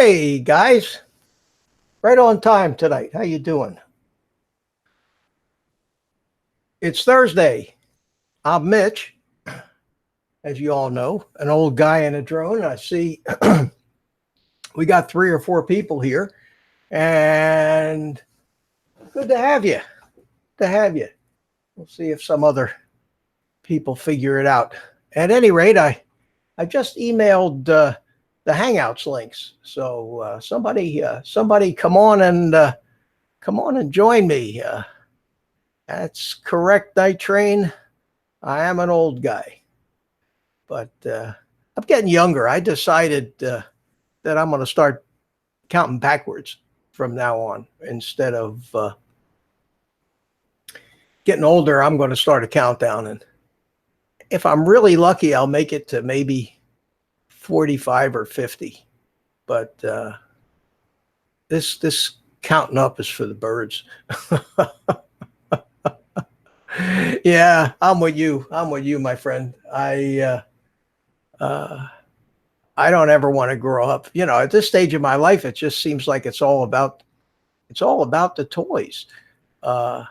Hey guys, right on time tonight. How you doing? It's Thursday. I'm Mitch, as you all know, an old guy in a drone. I see we got three or four people here, and good to have you. To have you. We'll see if some other people figure it out. At any rate, I just emailed the Hangouts links. So somebody come on and join me. That's correct, Night Train. I am an old guy, but I'm getting younger. I decided that I'm going to start counting backwards from now on. Instead of getting older, I'm going to start a countdown. And if I'm really lucky, I'll make it to maybe 45 or 50. But this counting up is for the birds. Yeah, I'm with you. I'm with you, my friend. I don't ever want to grow up. You know, at this stage of my life, it just seems like it's all about the toys. Uh,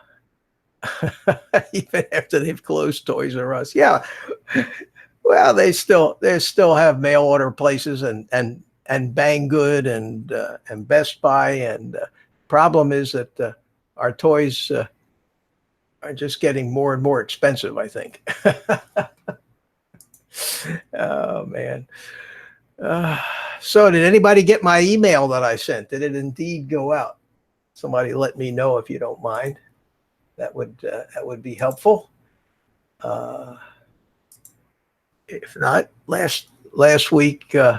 Even after they've closed Toys R Us, yeah. Well, they still have mail order places and Banggood and Best Buy. And problem is that our toys are just getting more and more expensive, I think. Oh man. Uh, so did anybody get my email that I sent? Did it indeed go out? Somebody let me know if you don't mind. That would be helpful. Uh, if not, last week I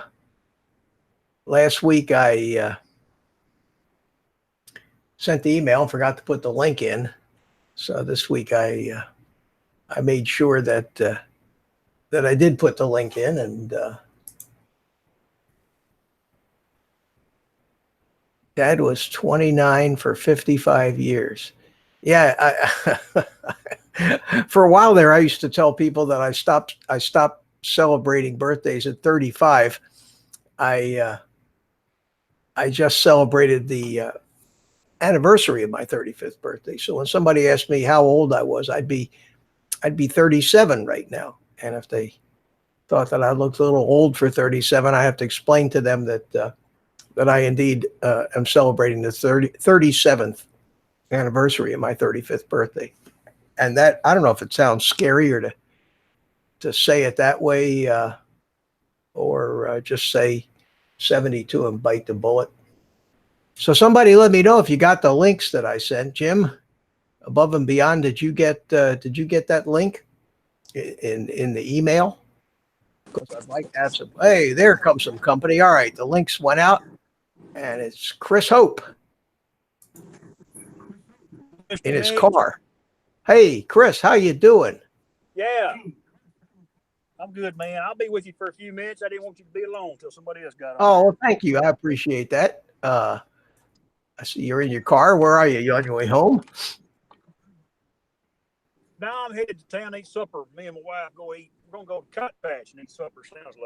sent the email and forgot to put the link in. So this week I made sure that I did put the link in. And Dad was 29 for 55 years. Yeah, for a while there, I used to tell people that I stopped celebrating birthdays at 35. I I just celebrated the anniversary of my 35th birthday. So when somebody asked me how old I was, I'd be 37 right now. And if they thought that I looked a little old for 37, I have to explain to them that I indeed am celebrating the 37th anniversary of my 35th birthday. And that, I don't know if it sounds scary or to say it that way, or just say 72 and bite the bullet. So somebody let me know if you got the links that I sent. Jim, Above and Beyond, did you get that link in the email? Because I'd like to have some. Hey, there comes some company. All right, the links went out, and it's Chris Hope Mr. in his Mitch. car. Hey, Chris, how you doing? Yeah, I'm good, man. I'll be with you for a few minutes. I didn't want you to be alone until somebody else got on Oh, there. well, thank you. I appreciate that. I see you're in your car. Where are you? You on your way home? Now I'm headed to town to eat supper. Me and my wife go eat. We're gonna go to Cotton Patch and eat supper. Sounds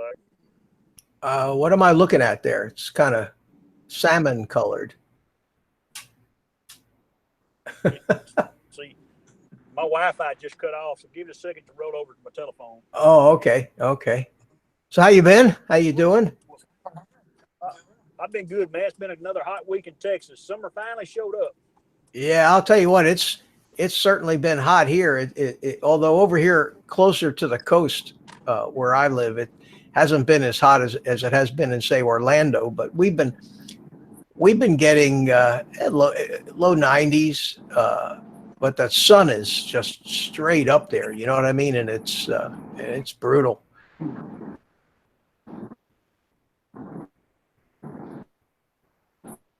like. What am I looking at there? It's kind of salmon colored. See, my Wi-Fi just cut off, so give it a second to roll over to my telephone. Oh, okay, okay. So how you been? How you doing? Uh, I've been good, man. It's been another hot week in Texas. Summer finally showed up. Yeah, I'll tell you what. It's certainly been hot here. Although over here closer to the coast, where I live, it hasn't been as hot as it has been in, say, Orlando. But we've been getting low 90s. But the sun is just straight up there. You know what I mean? And it's brutal.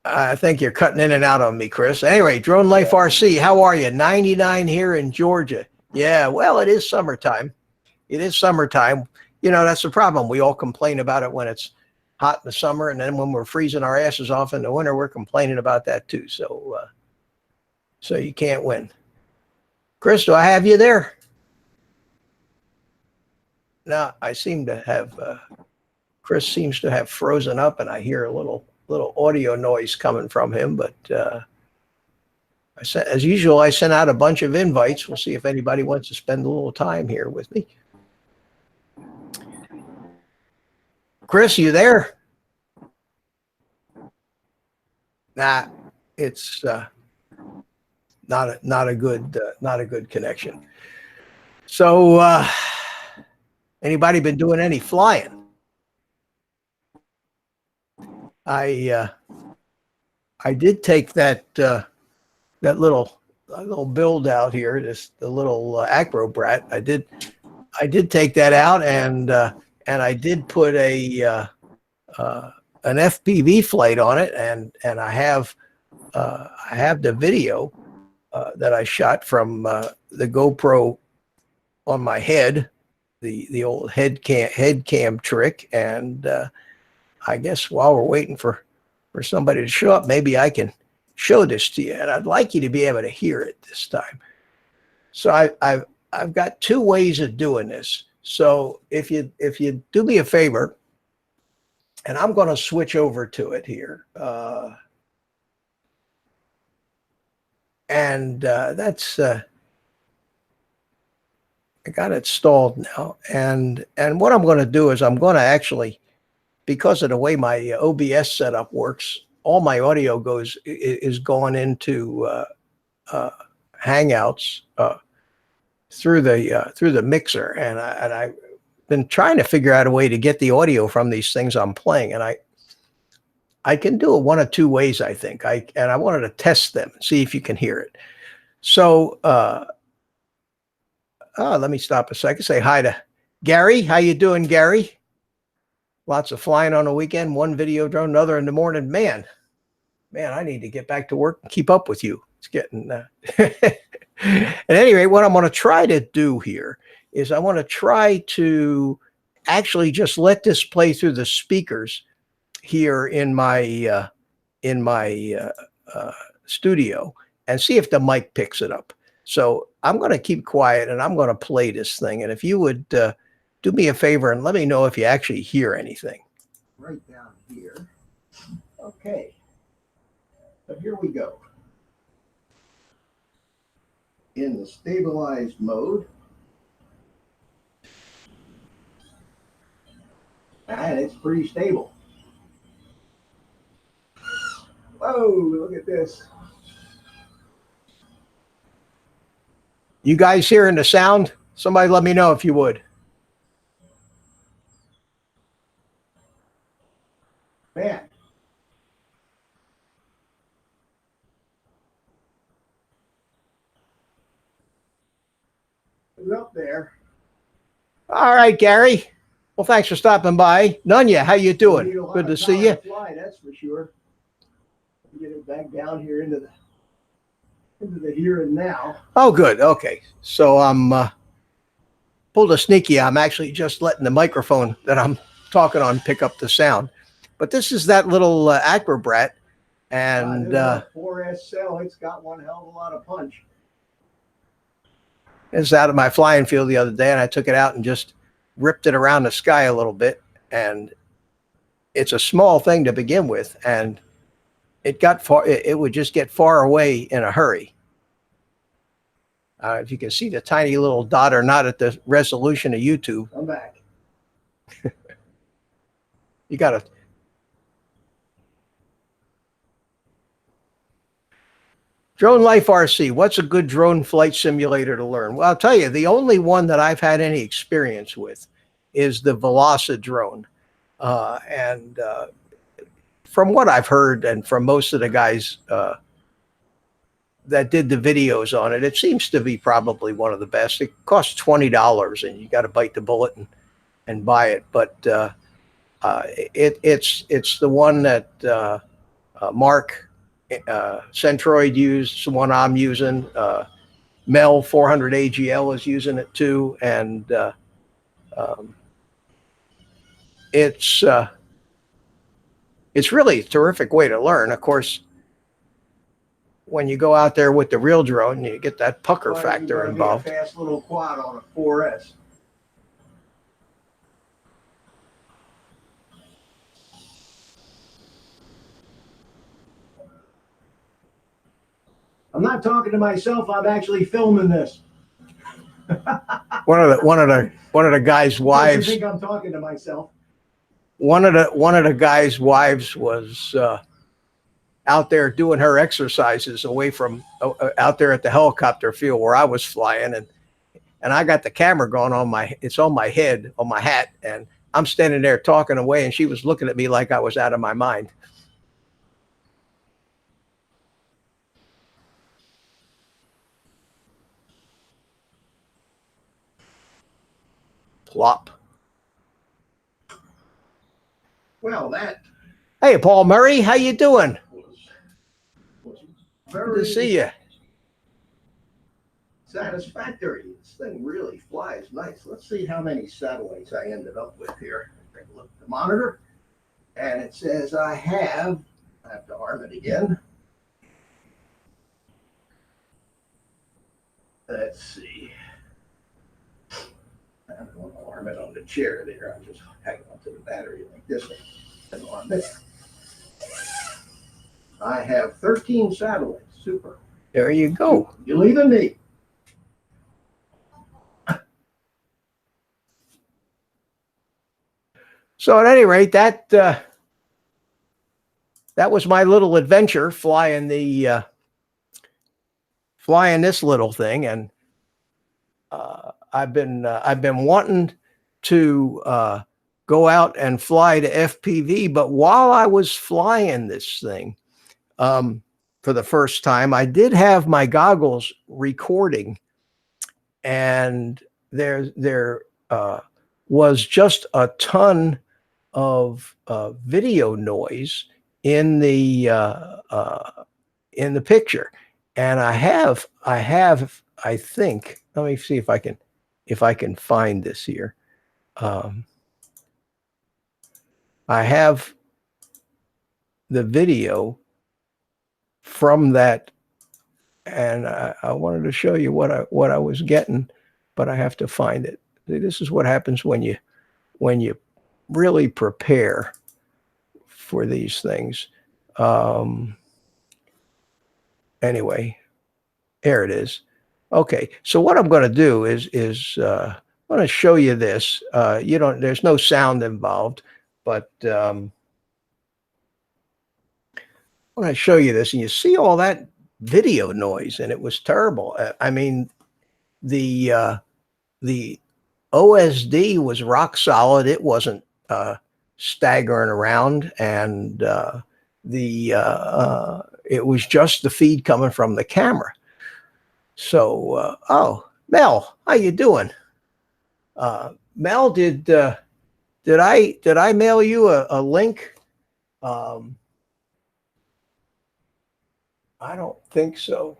I think you're cutting in and out on me, Chris. Anyway, Drone Life RC, how are you? 99 here in Georgia. Yeah, well, it is summertime. It is summertime. You know, that's the problem. We all complain about it when it's hot in the summer, and then when we're freezing our asses off in the winter, we're complaining about that too. So you can't win. Chris, do I have you there? No, I seem to have. Chris seems to have frozen up, and I hear a little little audio noise coming from him, but as usual, I sent out a bunch of invites. We'll see if anybody wants to spend a little time here with me. Chris, you there? Nah, it's not a good connection. So, anybody been doing any flying? I did take that little build out here, the little Acrobrat. I did take that out, and I did put an FPV flight on it, and I have the video that I shot from the GoPro on my head, the old head cam trick, and I guess while we're waiting for somebody to show up, maybe I can show this to you, and I'd like you to be able to hear it this time. So I've got two ways of doing this. So if you do me a favor, and I'm going to switch over to it here, and that's I got it stalled now, and what I'm going to do is I'm going to actually, because of the way my OBS setup works, all my audio is going into Hangouts through the mixer, and I've been trying to figure out a way to get the audio from these things I'm playing, and I can do it one of two ways, I think. I wanted to test them and see if you can hear it. So let me stop a second. Say hi to Gary. How you doing, Gary? Lots of flying on the weekend, one video drone, another in the morning. Man, I need to get back to work and keep up with you. It's getting at any rate, what I'm going to try to do here is I want to try to actually just let this play through the speakers here in my studio and see if the mic picks it up. So I'm going to keep quiet and I'm going to play this thing. And if you would do me a favor and let me know if you actually hear anything. Right down here. Okay. So here we go. In the stabilized mode. And it's pretty stable. Whoa, look at this. You guys hearing the sound? Somebody let me know if you would. Man. It's up there. All right, Gary. Well, thanks for stopping by. Nunya, how you doing? Good to see you. Fly, that's for sure. Get it back down here into the here and now. Oh, good. Okay. So I'm pulled a sneaky. I'm actually just letting the microphone that I'm talking on pick up the sound. But this is that little Acrobrat, and 4S cell. It's got one hell of a lot of punch. It's out of my flying field the other day, and I took it out and just ripped it around the sky a little bit. And it's a small thing to begin with, and it got far. It would just get far away in a hurry. If you can see the tiny little dot or not at the resolution of YouTube. I'm back. You got to. Drone Life RC, what's a good drone flight simulator to learn? Well, I'll tell you, the only one that I've had any experience with is the Velocidrone. And from what I've heard and from most of the guys that did the videos on it, it seems to be probably one of the best. It costs $20 and you got to bite the bullet and buy it. But it's the one that Mark Centroid used. It's the one I'm using. Mel 400 AGL is using it too, and it's really a terrific way to learn. Of course, when you go out there with the real drone, you get that pucker factor involved. A fast little quad on a 4S. I'm not talking to myself. I'm actually filming this. One of the guys' Don't you wives. think I'm talking to myself? One of the guys' wives was out there doing her exercises away from out there at the helicopter field where I was flying, and I got the camera going on it's on my head, on my hat, and I'm standing there talking away, and she was looking at me like I was out of my mind. Plop. Well, that Hey, Paul Murray, how you doing? was Good very to see you. satisfactory. This thing really flies nice. Let's see how many satellites I ended up with here. Take a look at the monitor. And it says I have to arm it again. Let's see. I don't want to arm it on the chair there. I'm just hanging onto the battery like this and arm it. I have 13 satellites. Super. There you go. You leaving me? So at any rate, that was my little adventure flying this little thing, and I've been wanting to go out and fly to FPV, but while I was flying this thing for the first time, I did have my goggles recording, and there was just a ton of video noise in the picture, and I think, let me see if I can find this here. I have the video from that, and I wanted to show you what I was getting, but I have to find it. This is what happens when you really prepare for these things. Anyway, there it is. Okay, so what I'm going to do is I'm going to show you this. There's no sound involved, but I'm going to show you this, and you see all that video noise, and it was terrible. I mean, the OSD was rock solid. It wasn't staggering around, and it was just the feed coming from the camera. So, oh, Mel, how you doing? Mel, did I mail you a link? I don't think so.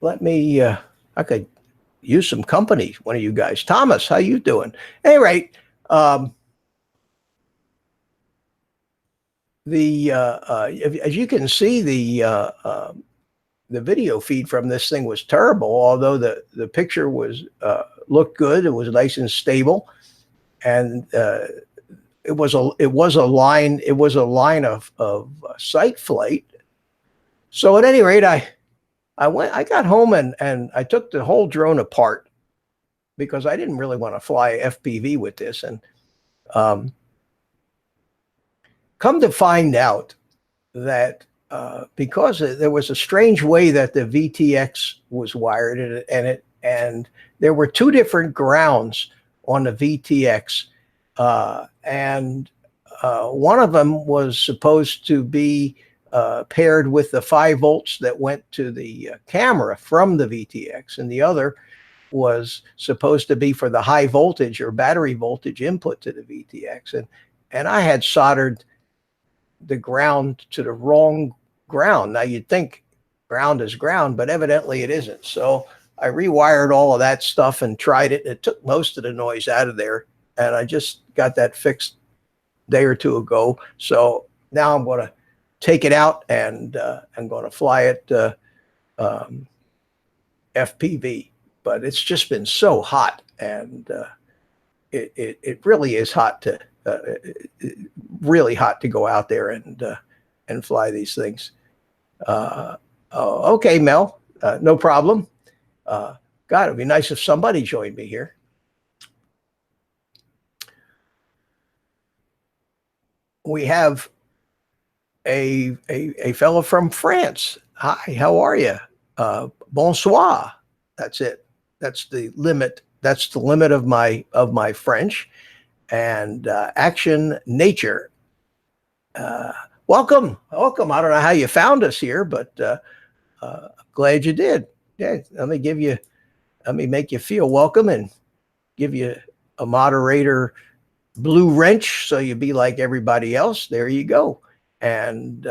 Let me, I could use some company, one of you guys. Thomas, how you doing? At any rate, as you can see, the video feed from this thing was terrible, although the picture was looked good. It was nice and stable, and it was a line of sight flight. So at any rate, I got home and I took the whole drone apart because I didn't really want to fly FPV with this. And come to find out that because there was a strange way that the VTX was wired, and there were two different grounds on the VTX, and one of them was supposed to be paired with the 5 volts that went to the camera from the VTX, and the other was supposed to be for the high voltage or battery voltage input to the VTX. And I had soldered the ground to the wrong ground. Now you'd think ground is ground, but evidently it isn't. So I rewired all of that stuff and tried it. It took most of the noise out of there, and I just got that fixed a day or two ago. So now I'm going to take it out, and I'm going to fly it FPV. But it's just been so hot, and it really is hot to really hot to go out there and and fly these things. Oh, okay, Mel, no problem. God, it'd be nice if somebody joined me here. We have a fellow from France. Hi, how are you? Bonsoir. That's it. That's the limit. That's the limit of my French. And Action Nature. Welcome. I don't know how you found us here, but glad you did. Yeah, let me make you feel welcome and give you a moderator blue wrench so you be like everybody else. There you go. And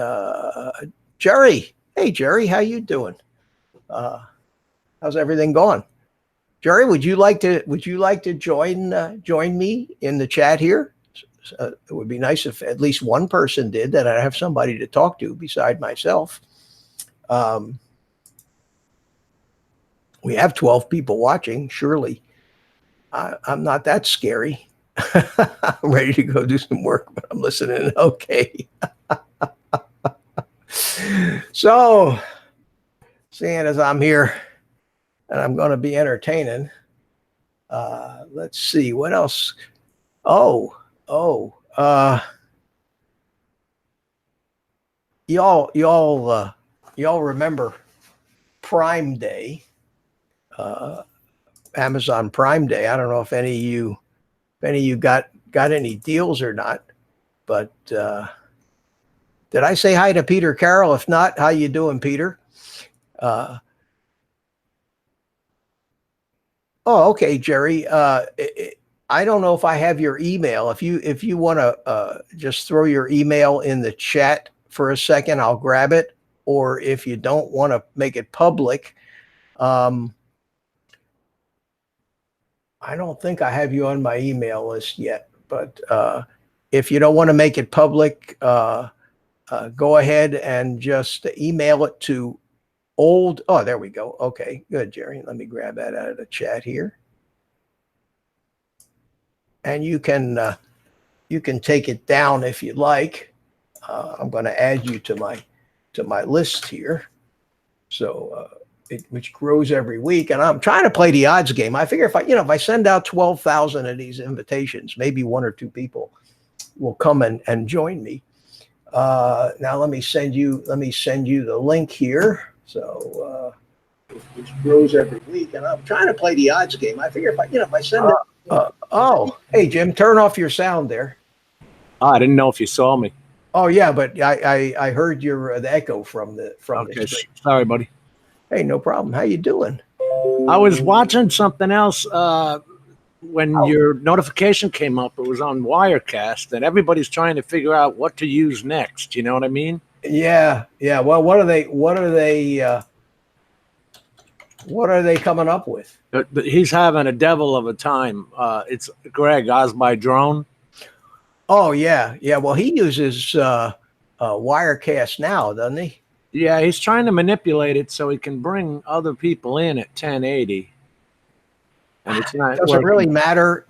Jerry. Hey Jerry, how you doing? How's everything going? Jerry, would you like to join me in the chat here? It would be nice if at least one person did, that I'd have somebody to talk to beside myself. We have 12 people watching. Surely I'm not that scary. I'm ready to go do some work, but I'm listening. Okay. So, seeing as I'm here and I'm going to be entertaining, let's see what else. Y'all remember Prime Day, Amazon Prime Day. I don't know if any of you got any deals or not, but did I say hi to Peter Carroll? If not, how you doing, Peter? Oh, okay, Jerry. I don't know if I have your email. If you want to just throw your email in the chat for a second, I'll grab it. Or if you don't want to make it public, I don't think I have you on my email list yet. But if you don't want to make it public, go ahead and just email it to old. Oh, there we go. Okay, good, Jerry. Let me grab that out of the chat here. And you can take it down if you like. I'm going to add you to my list here, so which grows every week. And I'm trying to play the odds game. I figure if I send out 12,000 of these invitations, maybe one or two people will come and join me. Now let me send you the link here. So which grows every week, and I'm trying to play the odds game. I figure if I send it. Hey Jim, turn off your sound there. I didn't know if you saw me. Oh yeah, but I heard the echo from the Okay, stream. sorry, buddy. Hey, no problem. How you doing? I was watching something else when your notification came up. It was on Wirecast, and everybody's trying to figure out what to use next. You know what I mean? Yeah. Well, what are they coming up with? He's having a devil of a time. It's Greg Osby Drone. Oh yeah. Well, he uses Wirecast now, doesn't he? Yeah, he's trying to manipulate it so he can bring other people in at 1080. And it's not. Does it really matter,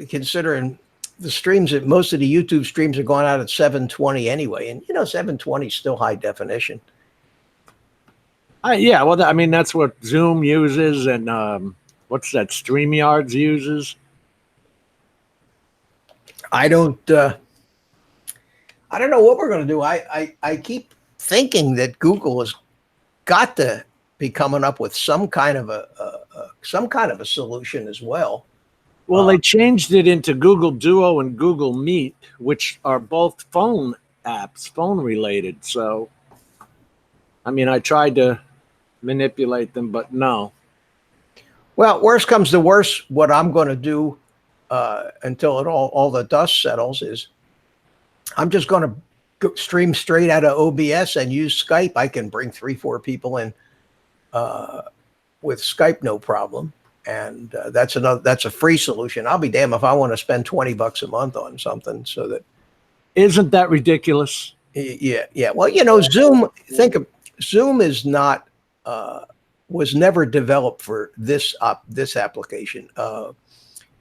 considering the streams that most of the YouTube streams are going out at 720 anyway, and 720 is still high definition. Yeah, well, I mean that's what Zoom uses, and what's that? StreamYards uses. I don't know what we're going to do. I keep thinking that Google has got to be coming up with some kind of a solution as well. Well, they changed it into Google Duo and Google Meet, which are both phone apps, phone related. So, I mean, I tried to manipulate them, but no. Well, worst comes to worst, what I'm going to do until all the dust settles is I'm just going to stream straight out of OBS and use Skype. I can bring 3-4 people in with Skype, no problem. And that's a free solution. I'll be damned if I want to spend $20 a month on something so that. Isn't that ridiculous? Yeah. Well, Zoom is not, was never developed for this application.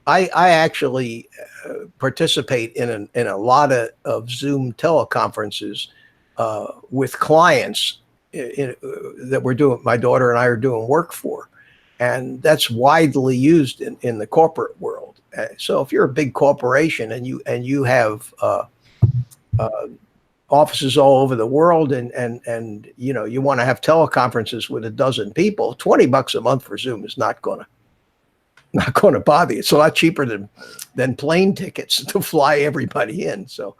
I actually participate in a lot of Zoom teleconferences with clients that we're doing. My daughter and I are doing work for, and that's widely used in the corporate world. So if you're a big corporation and you have offices all over the world, and you want to have teleconferences with a dozen people, $20 a month for Zoom is not going to bother you. It's a lot cheaper than plane tickets to fly everybody in. So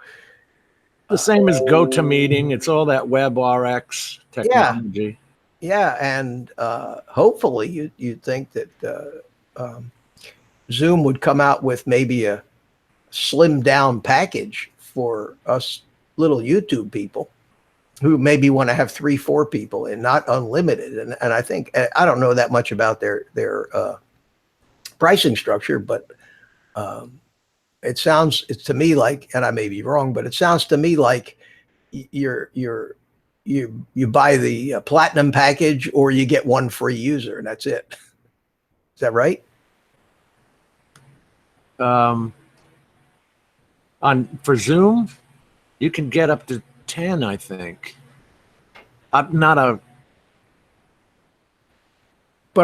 The same as GoToMeeting. It's all that WebRx technology. yeah, and hopefully you'd think that Zoom would come out with maybe a slimmed down package for us little YouTube people who maybe want to have 3-4 people and not unlimited. And I think, I don't know that much about their pricing structure, but it sounds to me like, and I may be wrong, but it sounds to me like you buy the platinum package or you get one free user and that's it. Is that right? For Zoom, you can get up to 10, I think. But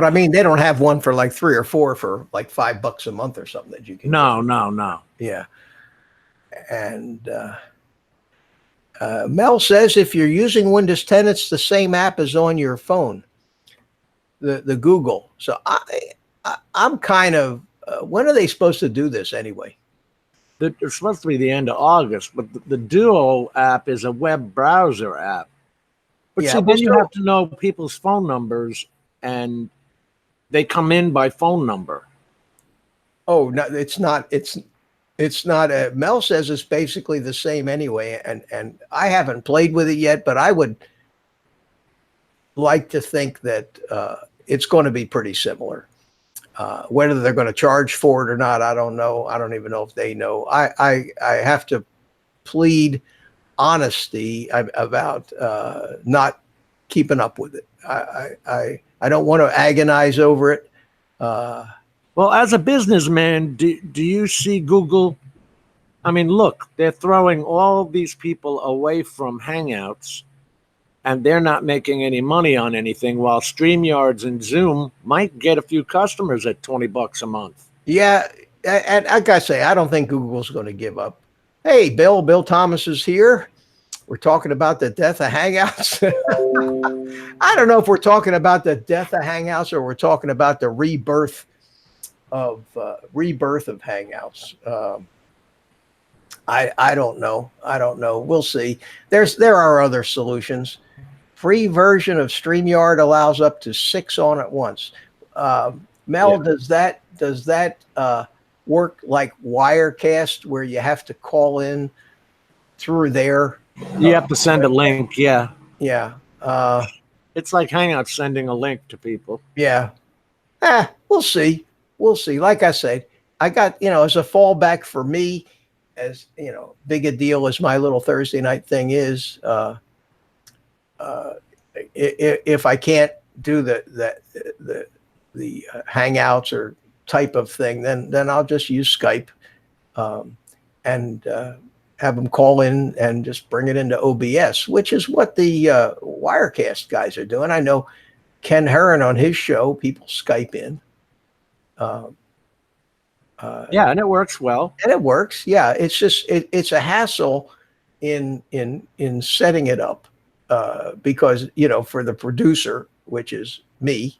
I mean, they don't have one for like 3 or 4 for like $5 a month or something that you can. No. Yeah. And Mel says if you're using Windows 10, it's the same app as on your phone, the Google. So I'm kind of, when are they supposed to do this anyway? It's supposed to be the end of August, but the Duo app is a web browser app. But Yeah, see, but then you still- have to know people's phone numbers, and they come in by phone number. Oh, no, it's not. It's not. Mel says it's basically the same anyway, and I haven't played with it yet, but I would like to think that it's going to be pretty similar. Whether they're going to charge for it or not, I don't know. I don't even know if they know. I have to plead honesty about not keeping up with it. I don't want to agonize over it. Well, as a businessman, do you see Google? I mean, look, they're throwing all these people away from Hangouts, and they're not making any money on anything, while StreamYards and Zoom might get a few customers at $20 a month. Yeah, and I gotta say, I don't think Google's going to give up. Hey, Bill Thomas is here. We're talking about the death of Hangouts. I don't know if we're talking about the death of Hangouts or we're talking about the rebirth of Hangouts. I don't know. We'll see. There are other solutions. Free version of StreamYard allows up to 6 on at once. Mel, Yeah. does that work like Wirecast, where you have to call in through there? You have to send a link. Yeah. Yeah. It's like Hangouts sending a link to people. Yeah. We'll see. Like I said, I got, as a fallback for me, as big a deal as my little Thursday night thing is, if I can't do the Hangouts or type of thing, then I'll just use Skype, and have them call in and just bring it into OBS, which is what the Wirecast guys are doing. I know Ken Herron on his show, people Skype in. Yeah, and it works well. And it works. Yeah, it's just it's a hassle in setting it up, because for the producer, which is me,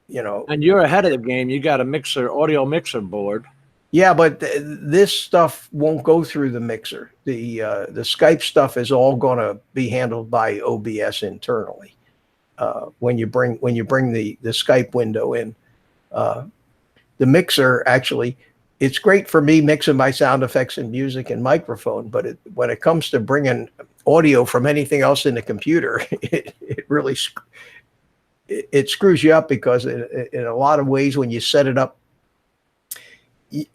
And you're ahead of the game. You got a audio mixer board. yeah, but this stuff won't go through the mixer. The Skype stuff is all going to be handled by OBS internally. When you bring the Skype window in, the mixer actually, it's great for me mixing my sound effects and music and microphone. But when it comes to bringing audio from anything else in the computer, it really it screws you up, because in a lot of ways, when you set it up, you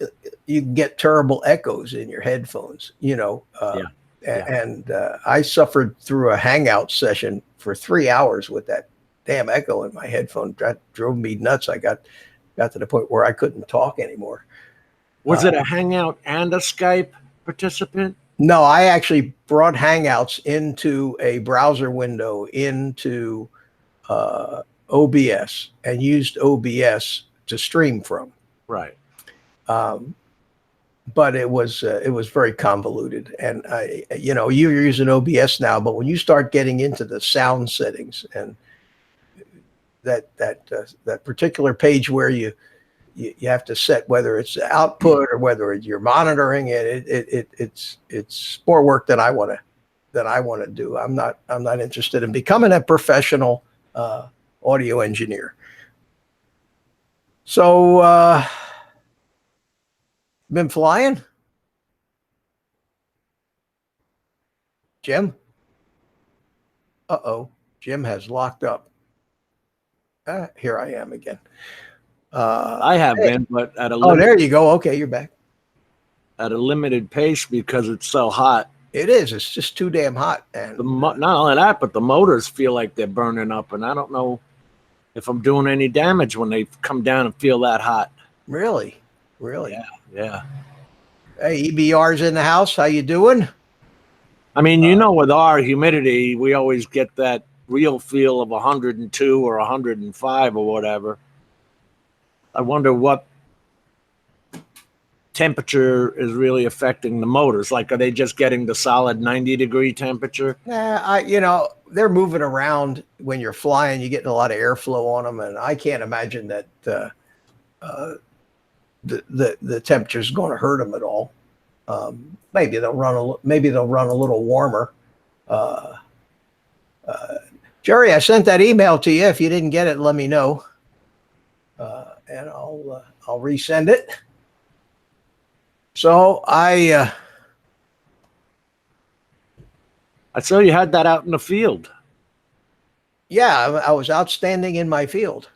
can get terrible echoes in your headphones, and I suffered through a Hangout session for 3 hours with that damn echo in my headphone. That drove me nuts. I got to the point where I couldn't talk anymore. Was it a Hangout and a Skype participant? No, I actually brought Hangouts into a browser window into OBS and used OBS to stream from. Right. But it was very convoluted, and you're using OBS now, but when you start getting into the sound settings and that particular page where you have to set whether it's output or whether you're monitoring it's more work than I want to do. I'm not interested in becoming a professional audio engineer. So been flying, Jim? Uh-oh, Jim has locked up. Here I am again. I have been, but at a Oh, there you go. Okay, you're back. at a limited pace because it's so hot. It is. It's just too damn hot. And Not only that, but the motors feel like they're burning up, and I don't know if I'm doing any damage when they come down and feel that hot. really. Yeah. Hey, EBR's in the house. How you doing? I mean, with our humidity, we always get that real feel of 102 or 105 or whatever. I wonder what temperature is really affecting the motors. Like, are they just getting the solid 90-degree temperature? Nah, they're moving around when you're flying. You're getting a lot of airflow on them, and I can't imagine that the temperature's going to hurt them at all. Maybe they'll run a little warmer. Jerry, I sent that email to you. If you didn't get it, let me know, and I'll resend it. So I saw you had that out in the field. Yeah, I was outstanding in my field.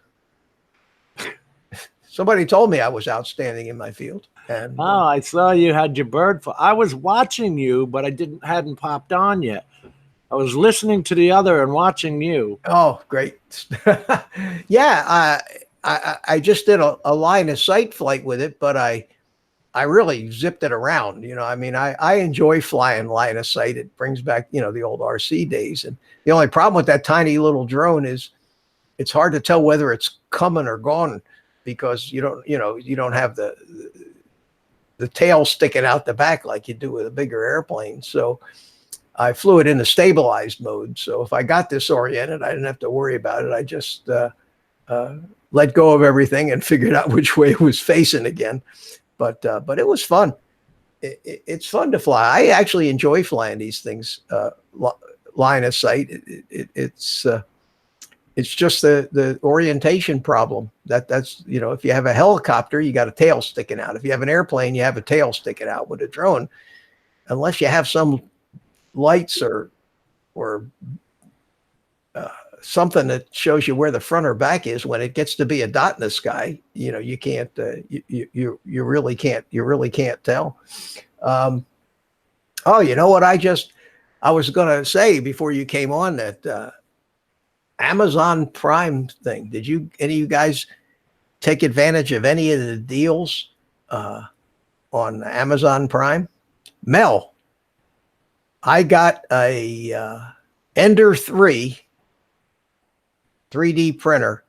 Somebody told me I was outstanding in my field. And Oh, I saw you had your bird. I was watching you, but I hadn't popped on yet. I was listening to the other and watching you. oh, great. Yeah, I just did a line of sight flight with it, but I really zipped it around. I mean, I enjoy flying line of sight. It brings back, the old RC days. And the only problem with that tiny little drone is it's hard to tell whether it's coming or gone because you don't have the tail sticking out the back like you do with a bigger airplane. So I flew it in the stabilized mode. So if I got disoriented, I didn't have to worry about it. I just let go of everything and figured out which way it was facing again. But it was fun. It's fun to fly. I actually enjoy flying these things line of sight. It's just the orientation problem. That's if you have a helicopter, you got a tail sticking out. If you have an airplane, you have a tail sticking out. With a drone, unless you have some lights or something that shows you where the front or back is, when it gets to be a dot in the sky, you can't you really can't tell. Oh, you know what I was going to say before you came on that Amazon Prime thing. Did any of you guys take advantage of any of the deals on Amazon Prime? Mel, I got a Ender 3 3D printer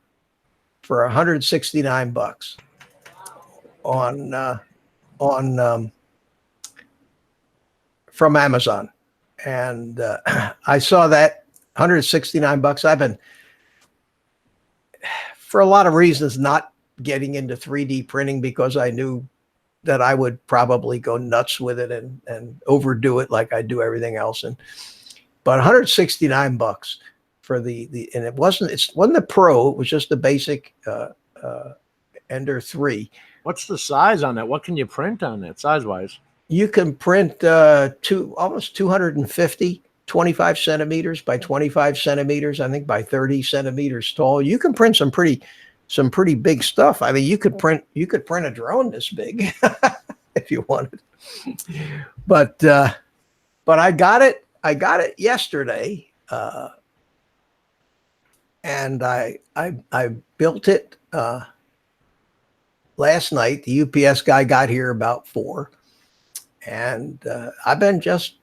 for $169 from Amazon, and I saw that $169. I've been, for a lot of reasons, not getting into 3D printing because I knew that I would probably go nuts with it and overdo it like I do everything else. But $169 for and it wasn't the Pro, it was just the basic Ender 3. What's the size on that? What can you print on that size-wise? You can print almost 250, 25 centimeters by 25 centimeters, I think by 30 centimeters tall. You can print some pretty big stuff. I mean, you could print a drone this big if you wanted. But I got it yesterday, and I built it last night. The UPS guy got here about 4. and I've been just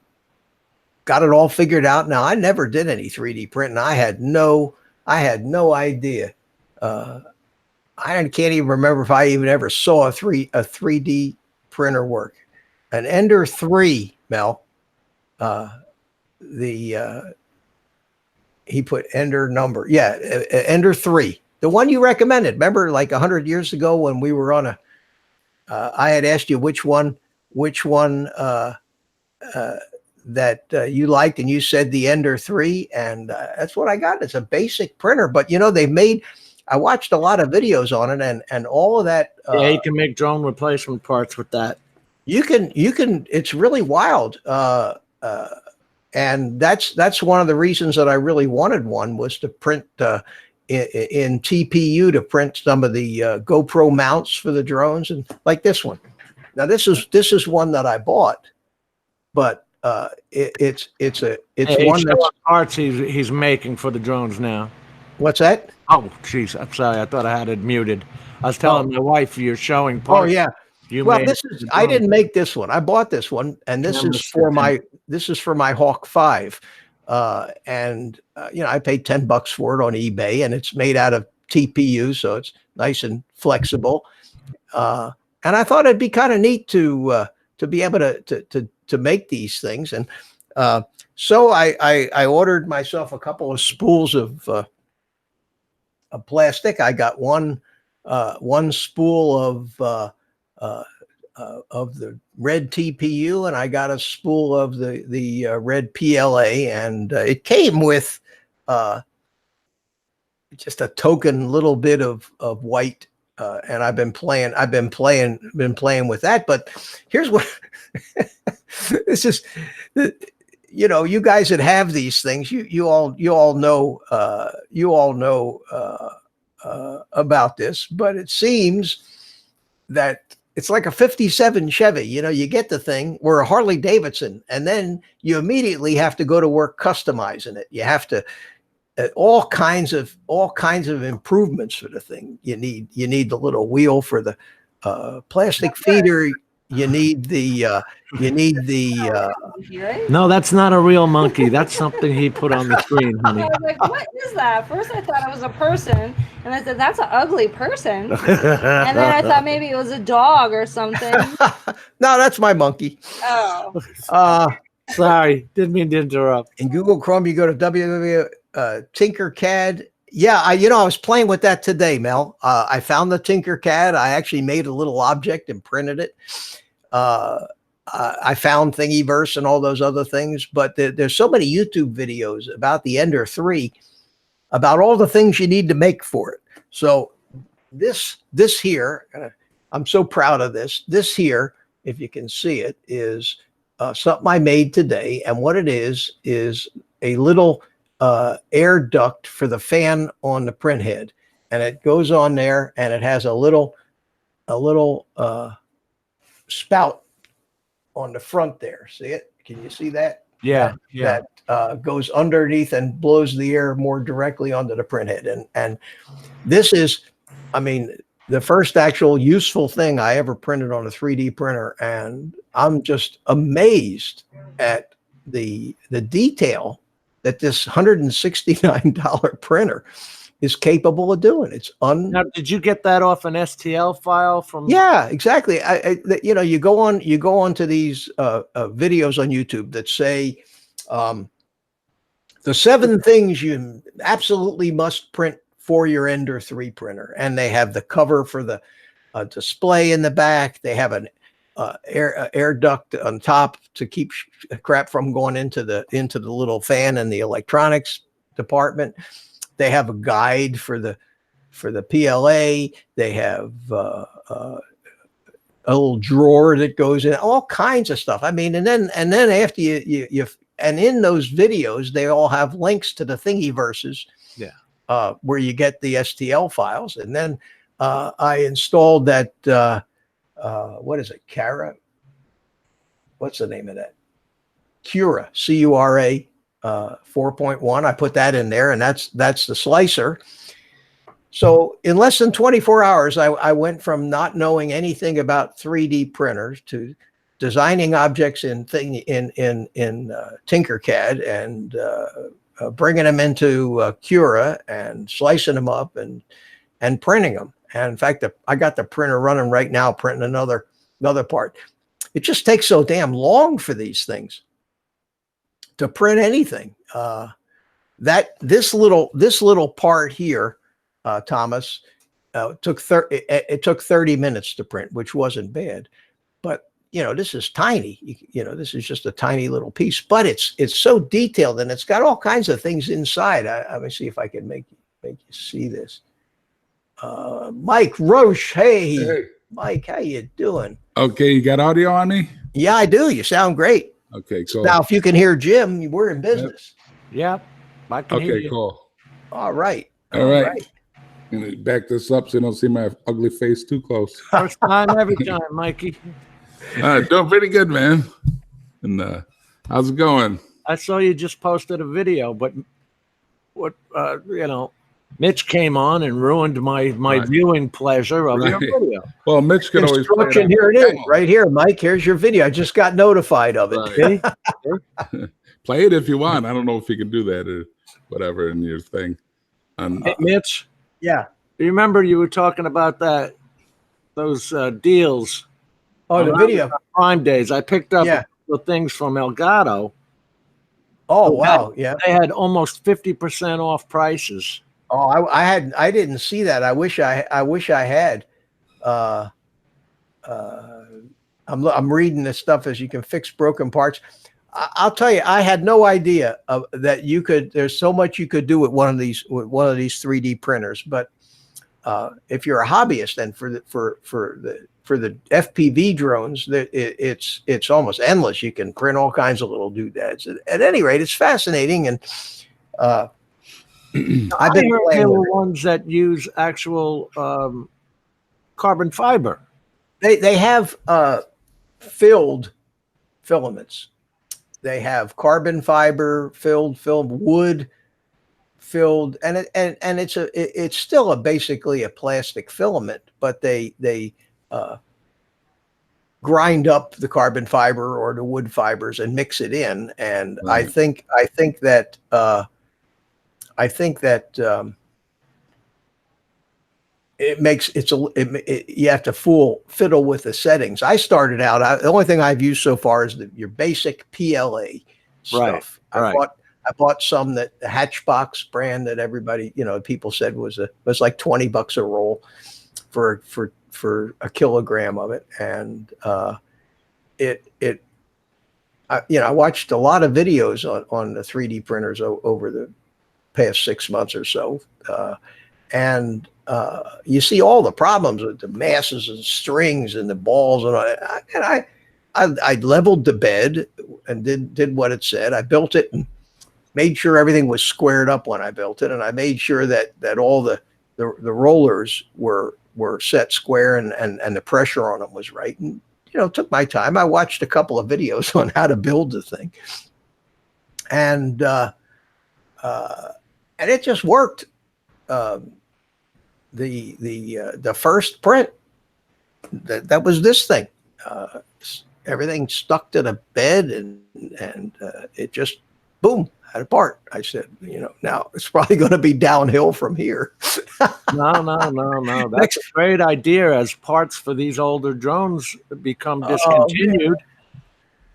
got it all figured out now. I never did any 3D printing. I had no idea. I can't even remember if I even ever saw a 3D printer work. An Ender 3, Mel. He put Ender number. Yeah, Ender 3. The one you recommended. Remember, like 100 years ago when we were on I had asked you which one that you liked, and you said the Ender 3, and that's what I got. It's a basic printer, but I watched a lot of videos on it, and all of that. Yeah, you can make drone replacement parts with that. You can. It's really wild. And that's one of the reasons that I really wanted one, was to print in TPU, to print some of the GoPro mounts for the drones, and like this one. Now this is one that I bought, but it's one that's parts he's making for the drones now. What's that? Oh, jeez, I'm sorry. I thought I had it muted. I was telling my wife you're showing Oh parts. yeah. Well, I didn't make this one. I bought this one, and this is for my Hawk 5. And I paid $10 for it on eBay, and it's made out of TPU, so it's nice and flexible. And I thought it'd be kind of neat to be able to make these things. And so I ordered myself a couple of spools of plastic. I got one spool of the red TPU, and I got a spool of the red PLA, and it came with just a token little bit of white, and I've been playing with that. But here's what this is. You guys that have these things, you all know about this, but it seems that it's like a 57 Chevy. You get the thing, or a Harley Davidson, and then you immediately have to go to work customizing it. You have to all kinds of improvements for the thing. You need the little wheel for the plastic feeder. You need the No, that's not a real monkey. That's something he put on the screen, honey. I was like, what is that? First I thought it was a person, and I said, that's an ugly person. And then I thought maybe it was a dog or something. No, that's my monkey. Oh. Sorry, didn't mean to interrupt. In Google Chrome, you go to Tinkercad. Yeah, I was playing with that today, Mel. I found the Tinkercad. I actually made a little object and printed it. I found Thingiverse and all those other things, but there's so many YouTube videos about the Ender 3, about all the things you need to make for it. So this here, I'm so proud of this. This here, if you can see it, is something I made today. And what it is a little air duct for the fan on the print head, and it goes on there, and it has a little spout on the front there. See it? Can you see that? Yeah. That goes underneath and blows the air more directly onto the print head. And this is, the first actual useful thing I ever printed on a 3D printer, and I'm just amazed at the detail that this $169 printer is capable of doing. Now, did you get that off an STL file from? Yeah, exactly. You go onto these videos on YouTube that say the 7 things you absolutely must print for your Ender 3 printer, and they have the cover for the display in the back. They have an air duct on top to keep crap from going into the little fan in the electronics department. They have a guide for the PLA. They have a little drawer that goes in, all kinds of stuff. And then after you and in those videos, they all have links to the Thingiverses. Yeah. Where you get the STL files. And then I installed that what is it? Cura? What's the name of that? Cura, Cura 4.1. I put that in there, and that's the slicer. So in less than 24 hours, I went from not knowing anything about 3D printers to designing objects in Tinkercad and bringing them into Cura and slicing them up and printing them. And in fact, I got the printer running right now, printing another part. It just takes so damn long for these things to print anything. That this little part here, Thomas, took 30 minutes to print, which wasn't bad. But this is tiny. This is just a tiny little piece, but it's so detailed and it's got all kinds of things inside. Let me see if I can make you see this. Mike Roche, hey, Mike, how you doing? Okay, you got audio on me? Yeah, I do. You sound great. Okay, cool. Now, if you can hear Jim, we're in business. Yep. I can hear Okay, you. cool. All right. All right. I'm gonna back this up so you don't see my ugly face too close. First time, every time, Mikey. Doing pretty good, man. And how's it going? I saw you just posted a video, but what Mitch came on and ruined my Right. viewing pleasure of your Right. video. Well, Mitch could always play it Instruction, on here it my is, channel. right here, Mike. Here's your video. I just got notified of it. Right. Play it if you want. I don't know if you can do that or whatever in your thing. Hey, Mitch, Yeah. do you remember you were talking about those deals Oh, the video. Prime Days? I picked up Yeah. the things from Elgato. Oh, wow. Yeah. They had almost 50% off prices. Oh, I didn't see that. I wish I had. I'm reading this stuff as you can fix broken parts. I'll tell you, I had no idea that you could. There's so much you could do with one of these 3D printers. But if you're a hobbyist, then for the FPV drones, it's almost endless. You can print all kinds of little doodads. At any rate, it's fascinating, and I've been I heard playing there with were it. ones that use actual carbon fiber. They have filled filaments. They have carbon fiber filled wood filled, and it's still basically a plastic filament, but they grind up the carbon fiber or the wood fibers and mix it in. And Right. I think that it makes you have to fiddle with the settings. I started out, the only thing I've used so far is your basic PLA stuff. Right. I bought some that the Hatchbox brand that everybody, people said was like $20 a roll for a kilogram of it. And I watched a lot of videos on the 3D printers over the past 6 months or so. And you see all the problems with the masses and strings and the balls and all that. And I leveled the bed and did what it said. I built it and made sure everything was squared up when I built it, and I made sure that all the rollers were set square and the pressure on them was right. And took my time. I watched a couple of videos on how to build the thing, and it just worked. The first print that was this thing. Everything stuck to the bed and it just boom had a part. I said, now it's probably going to be downhill from here. No. That's a great idea as parts for these older drones become Oh, discontinued.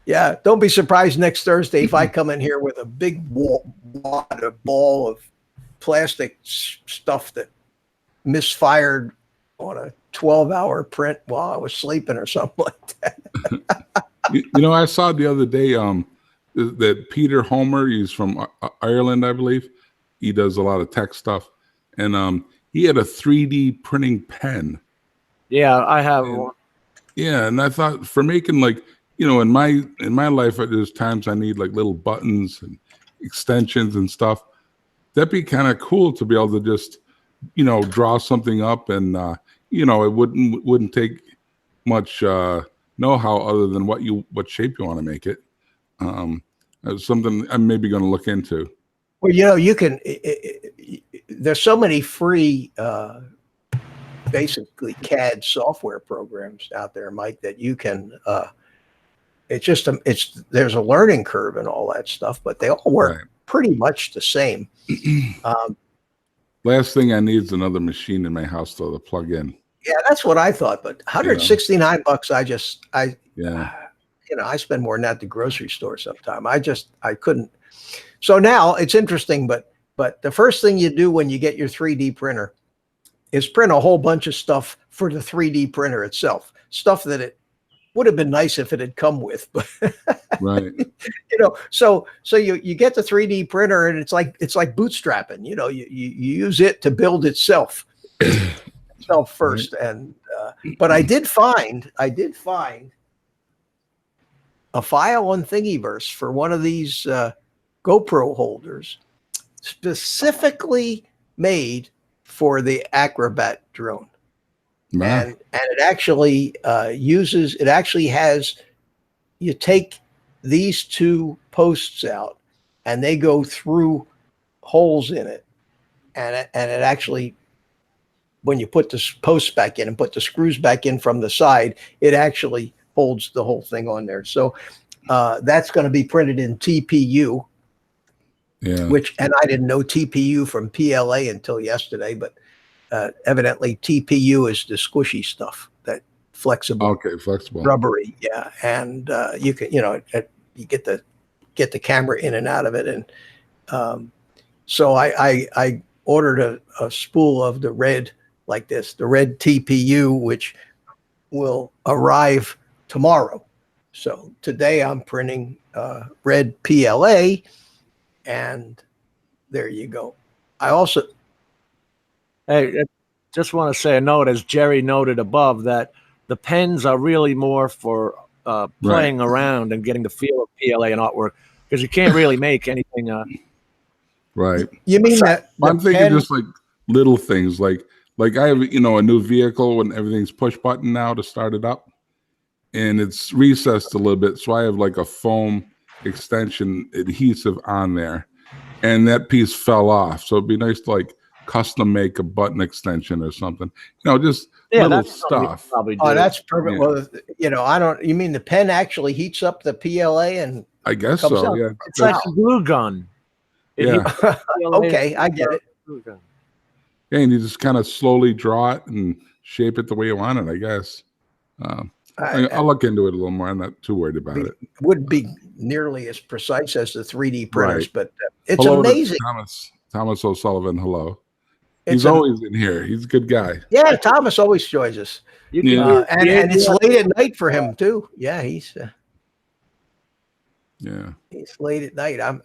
Yeah, don't be surprised next Thursday if I come in here with a big ball of plastic stuff that misfired on a 12-hour print while I was sleeping or something like that. I saw the other day that Peter Homer, he's from Ireland, I believe. He does a lot of tech stuff, and he had a 3D printing pen. Yeah, I have one. Yeah, and I thought for making in my life, there's times I need like little buttons and extensions and stuff. That'd be kind of cool to be able to just draw something up, and it wouldn't take much know-how other than what shape you want to make it. It's something I'm maybe going to look into. Well, you can. There's so many free, basically CAD software programs out there, Mike, that you can It's just there's a learning curve and all that stuff, but they all work Right. pretty much the same. Last thing I need is another machine in my house though to plug in. Yeah, that's what I thought. But $169, Yeah. I spend more than that at the grocery store sometime. I couldn't. So now it's interesting, but the first thing you do when you get your 3D printer is print a whole bunch of stuff for the 3D printer itself, stuff that it would have been nice if it had come with, but Right. so you get the 3D printer and it's like bootstrapping, you use it to build itself first. And but I did find a file on Thingiverse for one of these GoPro holders specifically made for the Acrobat drone. Wow. And it actually has, you take these two posts out and they go through holes in it. And it actually, when you put the posts back in and put the screws back in from the side, it actually holds the whole thing on there. So that's going to be printed in TPU, Yeah. and I didn't know TPU from PLA until yesterday, but evidently TPU is the squishy stuff, that flexible, Okay. Flexible. rubbery. Yeah. And you can, you get the camera in and out of it. And so I ordered a spool of the red like this, the red TPU, which will arrive tomorrow. So today I'm printing red PLA, and there you go. I also, Hey, I just want to say a note, as Jerry noted above, that the pens are really more for playing around and getting the feel of PLA and artwork, because you can't really make anything. Right. you mean that I'm the thinking pen- just like little things like I have, a new vehicle and everything's push button now to start it up, and it's recessed a little bit. So I have like a foam extension adhesive on there, and that piece fell off. So it'd be nice to like custom make a button extension or something, just little that's something you stuff. probably Oh, do. that's perfect. Yeah. Well, you mean the pen actually heats up the PLA and I guess comes so. out. Yeah. It's like a glue gun. It Yeah. heats the PLA okay, I get it. glue gun. Yeah, and you just kind of slowly draw it and shape it the way you want it, I guess. I'll look into it a little more. I'm not too worried about it. Wouldn't be nearly as precise as the 3D printers, Right. but it's Hello to amazing. Thomas O'Sullivan. Hello. It's He's always in here. He's a good guy. yeah, Thomas always joins us. You Yeah. can And it's late at night for him too. Yeah, he's Yeah. late at night. Who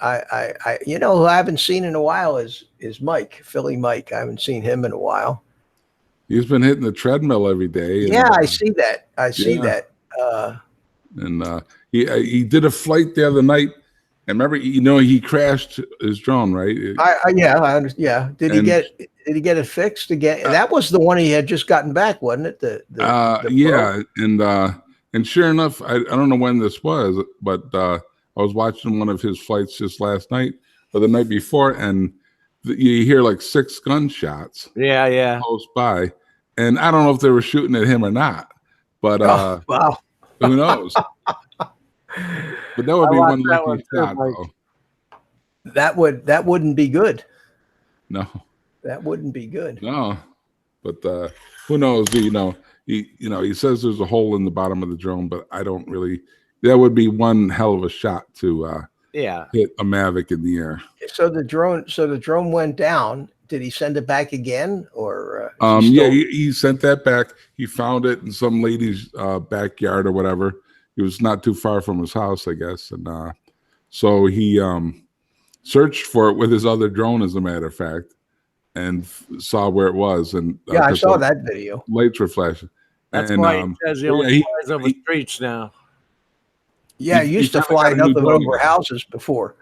I haven't seen in a while is Mike, Philly Mike. I haven't seen him in a while. He's been hitting the treadmill every day. And, Yeah, I see that. yeah. And he did a flight the other night. And remember, he crashed his drone, right? I understand. Yeah. Did he And- get it fixed again? That was the one he had just gotten back, wasn't it? The Yeah, and sure enough, I don't know when this was, but I was watching one of his flights just last night or the night before, and you hear like 6 gunshots yeah. close by, and I don't know if they were shooting at him or not, but Oh, wow. who knows? But that would I be watched one that lucky one too, shot, Mike. though. That wouldn't be good. No, That wouldn't be good. no, but who knows? He says there's a hole in the bottom of the drone, but I don't really. That would be one hell of a shot to Yeah. hit a Mavic in the air. So the drone went down. Did he send it back again, or is he Yeah, still- he sent that back. He found it in some lady's backyard or whatever. It was not too far from his house, I guess, and so he searched for it with his other drone, as a matter of fact, and saw where it was. And yeah, I 'cause saw the that video. lights were flashing. That's And, why he says he only he- flies over streets now. Yeah, he he used to kinda fly got a new nothing drone. over houses before.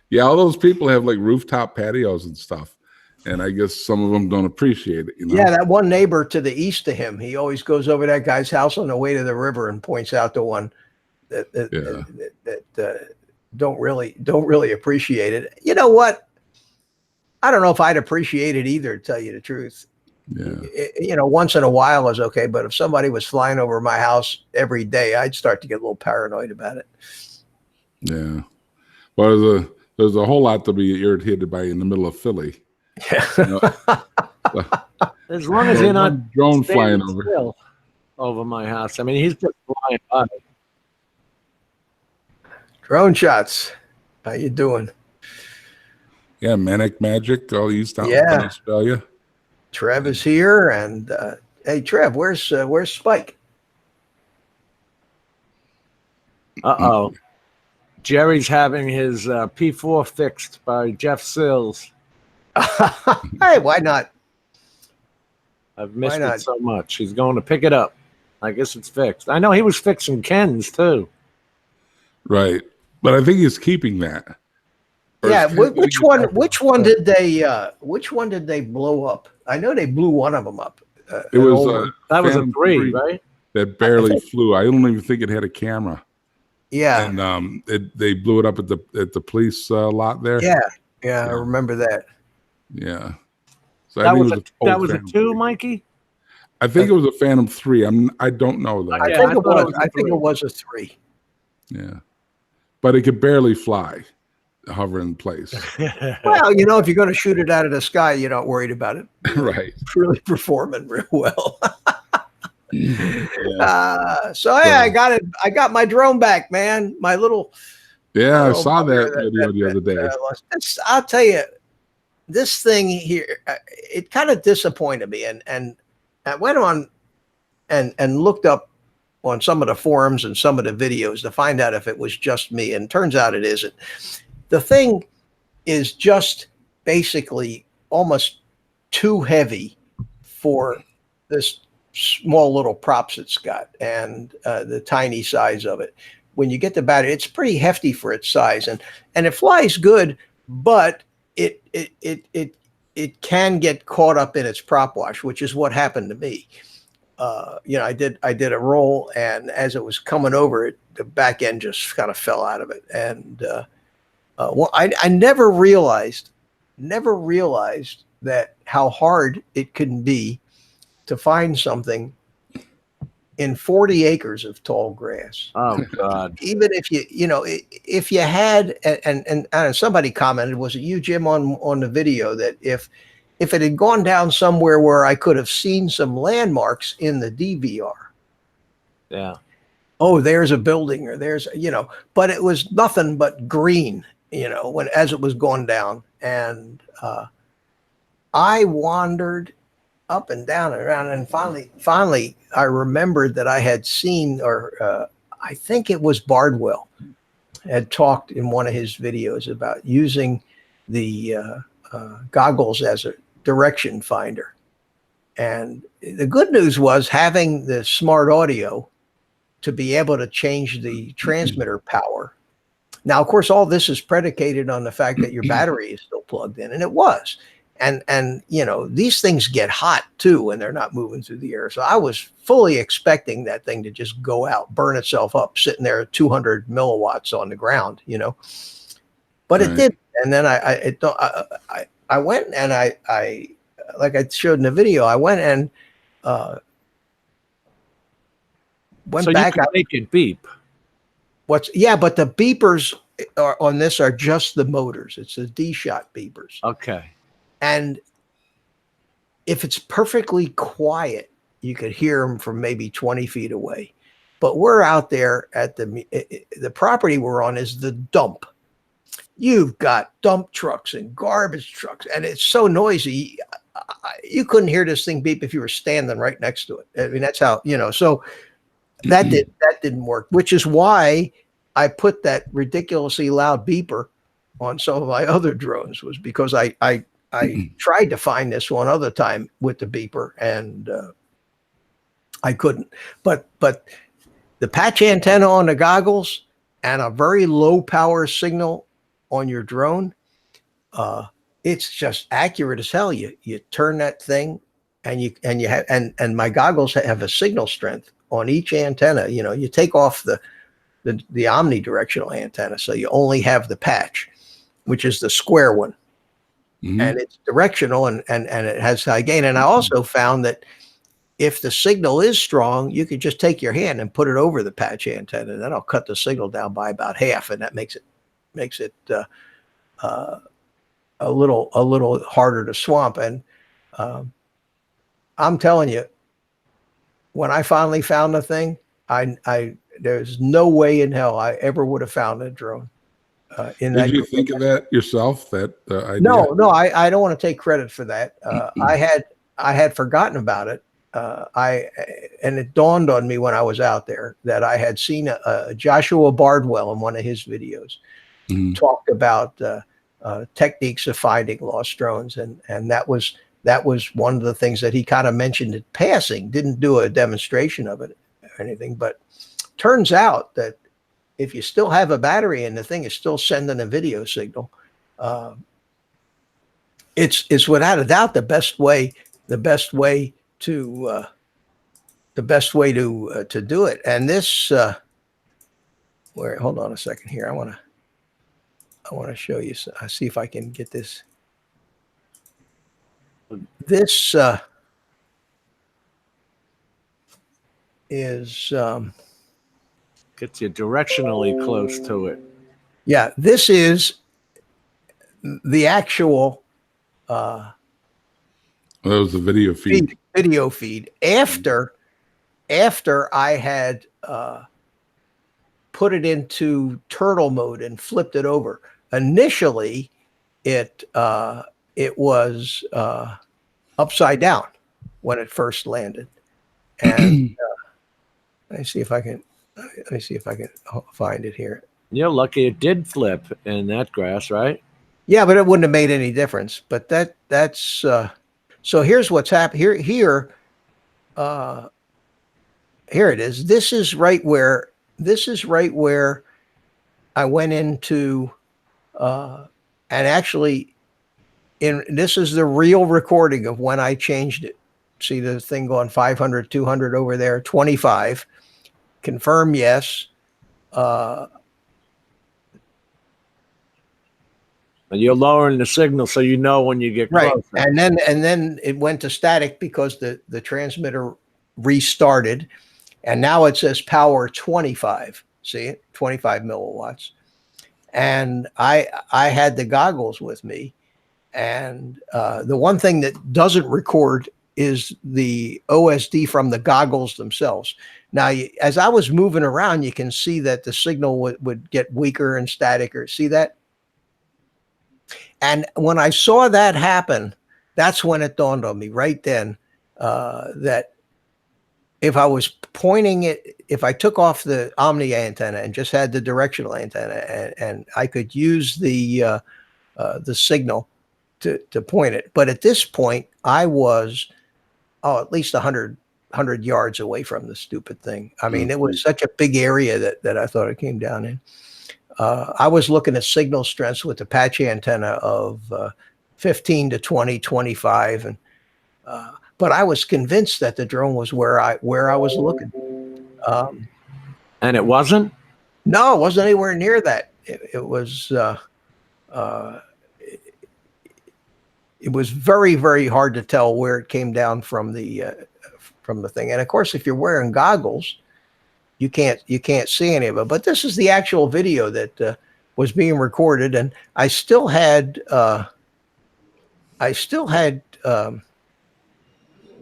Yeah, all those people have like rooftop patios and stuff, and I guess some of them don't appreciate it. Yeah, that one neighbor to the east of him, he always goes over that guy's house on the way to the river and points out the one that don't really appreciate it. You know what? I don't know if I'd appreciate it either, to tell you the truth. Yeah. Once in a while is okay, but if somebody was flying over my house every day, I'd start to get a little paranoid about it. Yeah. Well, there's a whole lot to be irritated by in the middle of Philly. You know, As long as you're not one drone flying standing over. still over my house. I mean, he's just flying by. Drone shots. How you doing? Yeah, Manic Magic, all used out Yeah. in Australia. Trev is here, and hey, Trev, where's Spike? Uh-oh. Jerry's having his P4 fixed by Jeff Sills. Hey, why not? I've missed Why not? it so much. He's going to pick it up. I guess it's fixed. I know he was fixing Ken's too. Right. But I think he's keeping that. Or Yeah, is Ken which gonna one? get Which one did they? Which one did they blow up? I know they blew one of them up. It an was old one. That was a Phantom 3, right? that barely flew. I don't even think it had a camera. Yeah, And they blew it up at the police lot there. yeah, I remember that. Yeah. So That think was it a that was a Phantom 2, 3. Mikey? I think it was a Phantom 3. I don't know though. I Yeah, think I it thought it was. was a I think it 3. was a 3. Yeah. But it could barely fly, hover in place. Well, if you're going to shoot it out of the sky, you're not worried about it. Right. It's really performing real well. Yeah. So yeah, I got it. I got my drone back, man. My little. Yeah, I little saw bugger that video the other day. I'll tell you, this thing here, it kind of disappointed me, and I went on and looked up on some of the forums and some of the videos to find out if it was just me, and turns out it isn't. The thing is just basically almost too heavy for this small little props it's got and the tiny size of it. When you get the battery, it's pretty hefty for its size, and it flies good, but it can get caught up in its prop wash, which is what happened to me. I did a roll, and as it was coming over it, the back end just kind of fell out of it. And I never realized that how hard it can be to find something in 40 acres of tall grass. Oh God. Even if if you had, and somebody commented, was it you, Jim, on the video, that if it had gone down somewhere where I could have seen some landmarks in the DVR, Yeah. oh, there's a building, or there's, but it was nothing but green, as it was going down. And I wandered up and down and around, and finally I remembered that I had seen, or I think it was Bardwell had talked in one of his videos about using the goggles as a direction finder. And the good news was having the smart audio to be able to change the transmitter power. Now, of course, all this is predicated on the fact that your battery is still plugged in, and it was. And these things get hot too when they're not moving through the air. So I was fully expecting that thing to just go out, burn itself up, sitting there at 200 milliwatts on the ground, but it did. And then I went and I like I showed in the video, I went and went So back. you can make it beep. But the beepers on this are just the motors. It's the D-Shot beepers. Okay. And if it's perfectly quiet, you could hear them from maybe 20 feet away. But we're out there at the property we're on is the dump. You've got dump trucks and garbage trucks, and it's so noisy. You couldn't hear this thing beep if you were standing right next to it. I mean, that's how, so that didn't work, which is why I put that ridiculously loud beeper on some of my other drones, was because I tried to find this one other time with the beeper, and I couldn't. But the patch antenna on the goggles and a very low power signal on your drone, it's just accurate as hell. You turn that thing, and you have and my goggles have a signal strength on each antenna. You take off the omnidirectional antenna, so you only have the patch, which is the square one. Mhm. and it's directional and it has high gain. And I also found that if the signal is strong, you could just take your hand and put it over the patch antenna, and that'll cut the signal down by about half, and that makes it a little harder to swamp. And I'm telling you, when I finally found the thing, there's no way in hell I ever would have found a drone. Did you think of that yourself? That idea? No, I don't want to take credit for that. I had forgotten about it. And it dawned on me when I was out there that I had seen Joshua Bardwell in one of his videos talked about techniques of finding lost drones, and that was one of the things that he kind of mentioned in passing. Didn't do a demonstration of it or anything, but turns out that if you still have a battery and the thing is still sending a video signal, it's without a doubt the best way to do it. And this hold on a second here. I want to show you. I see if I can get this. This is Gets you directionally close to it. yeah. This is the actual That was the video feed. video feed after I had put it into turtle mode and flipped it over. Initially, it was upside down when it first landed, and let me see if I can find it here. You're lucky it did flip in that grass, right? Yeah, but it wouldn't have made any difference. But that's so here's what's happened here it is. This is right where I went into and actually this is the real recording of when I changed it. See the thing going 500, 200 over there, 25. Confirm yes. And you're lowering the signal so you know when you get Right. closer. And then it went to static because the transmitter restarted, and now it says power 25. See it? 25 milliwatts. And I had the goggles with me, and the one thing that doesn't record is the OSD from the goggles themselves. Now, as I was moving around, you can see that the signal would get weaker and staticer. See that? And when I saw that happen, that's when it dawned on me right then that if I was pointing it, if I took off the Omni antenna and just had the directional antenna, and I could use the signal to point it. But at this point, I was at least 100 yards away from the stupid thing. I mean, it was such a big area that I thought it came down in. I was looking at signal strengths with the patch antenna of 15 to 20, 25. And, but I was convinced that the drone was where I was looking. And it wasn't? No, it wasn't anywhere near that. It was very, very hard to tell where it came down from the thing. And of course, if you're wearing goggles, you can't see any of it. But this is the actual video that was being recorded, and I still had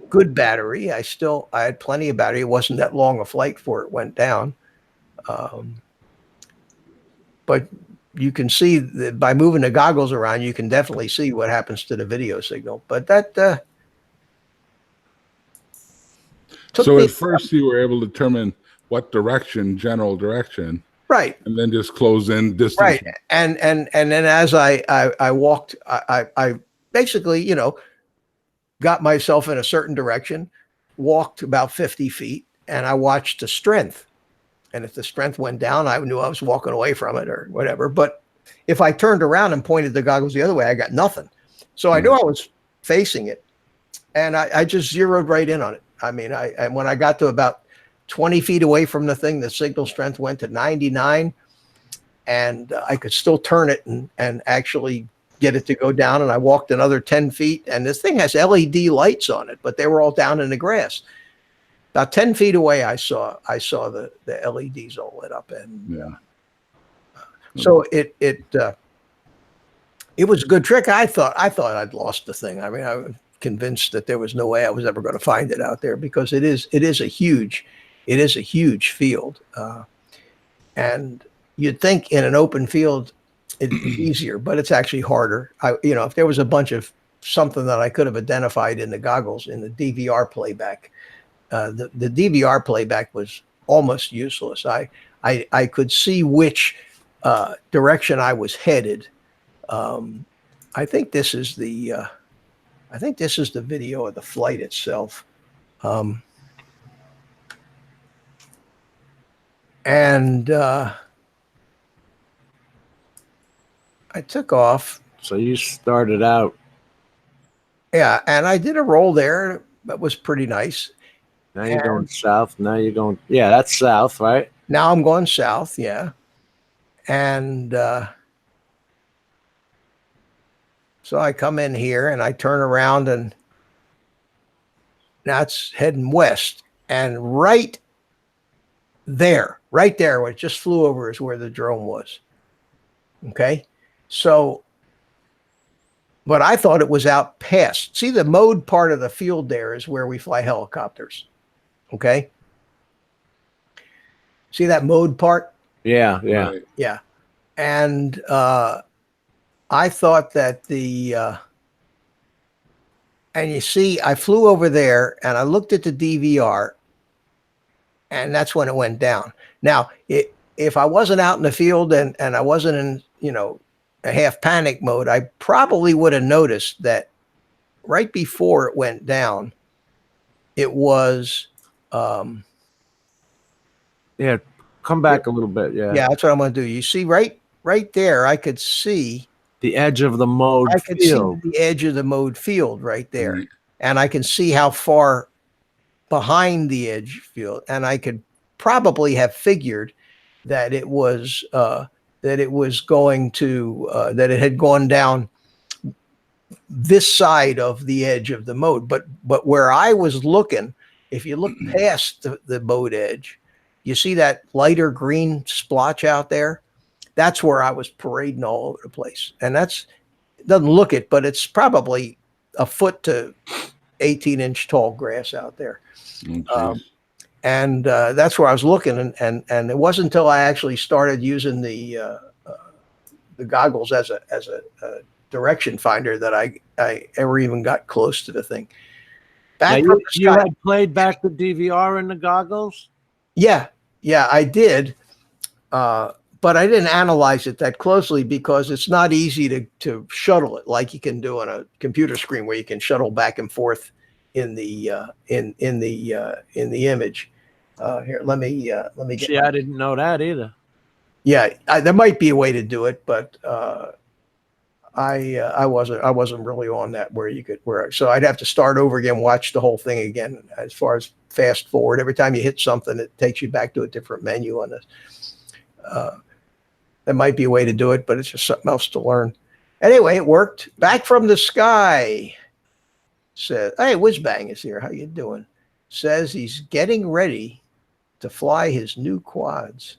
good battery. I had plenty of battery. It wasn't that long a flight before it went down. But you can see that by moving the goggles around, you can definitely see what happens to the video signal. But that So at first you were able to determine what direction, general direction, right, and then just close in distance. right, and then as I walked, I basically got myself in a certain direction, walked about 50 feet, and I watched the strength. And if the strength went down, I knew I was walking away from it or whatever. But if I turned around and pointed the goggles the other way, I got nothing. So I knew I was facing it, and I just zeroed right in on it. I mean, when I got to about 20 feet away from the thing, the signal strength went to 99, and I could still turn it and actually get it to go down, and I walked another 10 feet, and this thing has LED lights on it, but they were all down in the grass. About 10 feet away, I saw the LEDs all lit up, and Yeah. so it was a good trick. I thought I'd lost the thing. I mean, I was convinced that there was no way I was ever going to find it out there, because it is a huge field, and you'd think in an open field it'd be easier, but it's actually harder. If there was a bunch of something that I could have identified in the goggles in the DVR playback, the DVR playback was almost useless. I could see which direction I was headed. I think this is the video of the flight itself. And I took off. So you started out. Yeah, and I did a roll there. That was pretty nice. Now you're going south. Now you're going. Yeah, that's south, right? Now I'm going south. Yeah, and so I come in here and I turn around, and now it's heading west. And right there, where it just flew over, is where the drone was. Okay. So, but I thought it was out past. See, the mode part of the field there is where we fly helicopters. Okay. See that mode part? Yeah, yeah. Right. Yeah. And I thought that and you see, I flew over there and I looked at the DVR, and that's when it went down. Now, if I wasn't out in the field and I wasn't in, a half panic mode, I probably would have noticed that right before it went down, it was, Yeah, come back a little bit. Yeah. yeah, that's what I'm going to do. You see right there, I could see, The edge of the mode I could field. see the edge of the mode field right there. Right. And I can see how far behind the edge field. And I could probably have figured that it was going to that it had gone down this side of the edge of the mode. But where I was looking, if you look past the mode edge, you see that lighter green splotch out there? That's where I was parading all over the place. And doesn't look it, but it's probably a foot to 18-inch tall grass out there. Oh, geez. And that's where I was looking. And it wasn't until I actually started using the goggles as a direction finder that I ever even got close to the thing. Now, Back from the you sky- had played back the DVR in the goggles? Yeah, I did. But I didn't analyze it that closely because it's not easy to shuttle it like you can do on a computer screen, where you can shuttle back and forth in the image. Here, let me get. See, I didn't know that either. Yeah, there might be a way to do it, but I wasn't really on that so I'd have to start over again, watch the whole thing again. As far as fast forward, every time you hit something, it takes you back to a different menu on this. There might be a way to do it, but it's just something else to learn. Anyway, it worked. Back from the sky. Says, hey, Whizbang is here. How you doing? Says he's getting ready to fly his new quads.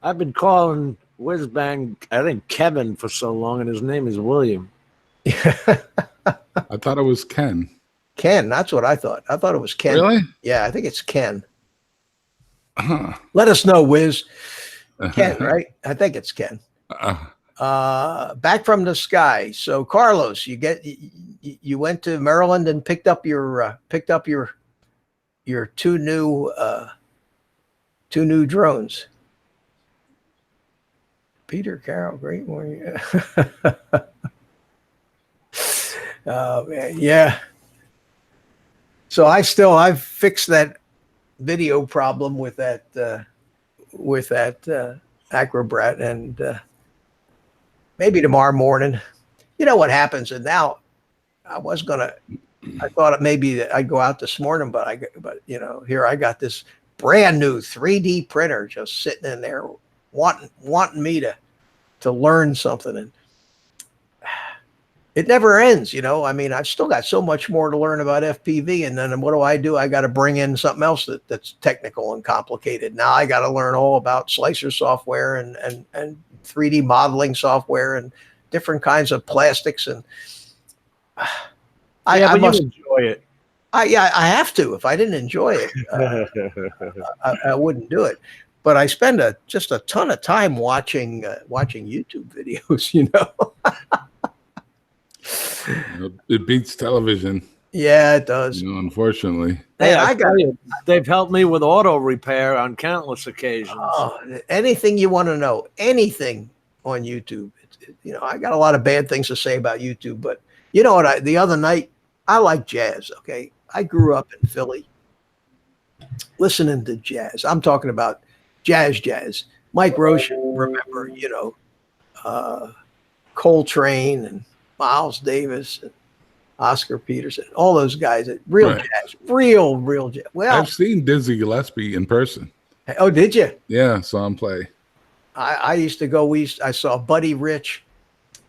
I've been calling Whizbang, I think, Kevin for so long, and his name is William. I thought it was Ken. Ken, that's what I thought. I thought it was Ken. Really? Yeah, I think it's Ken. Huh. Let us know, Wiz. Ken, right? I think it's Ken. Back from the sky. So Carlos, you went to Maryland and picked up your two new drones. Peter Carroll, great morning. Oh man, yeah. So I've fixed that video problem with that Acrobrat, and maybe tomorrow morning. You know what happens? And now I thought maybe that I'd go out this morning, but here I got this brand new 3D printer just sitting in there wanting me to learn something. And it never ends, you know. I mean, I've still got so much more to learn about FPV, and then what do? I got to bring in something else that's technical and complicated. Now I got to learn all about slicer software and 3D modeling software and different kinds of plastics. And I but must you enjoy it. I have to. If I didn't enjoy it, I wouldn't do it. But I spend just a ton of time watching YouTube videos, you know. It beats television, Yeah, it does. you know, unfortunately. Hey, I I got tell you, they've helped me with auto repair on countless occasions. anything you want to know, anything on YouTube. You know, I got a lot of bad things to say about YouTube, but you know what? The other night, I like jazz. Okay, I grew up in Philly, listening to jazz. I'm talking about jazz. Mike Roshan, remember? You know, Coltrane and Miles Davis and Oscar Peterson, all those guys. Real Right. jazz, real jazz. Well, I've seen Dizzy Gillespie in person. oh, did you? Yeah, saw him play. I used to go. I saw Buddy Rich,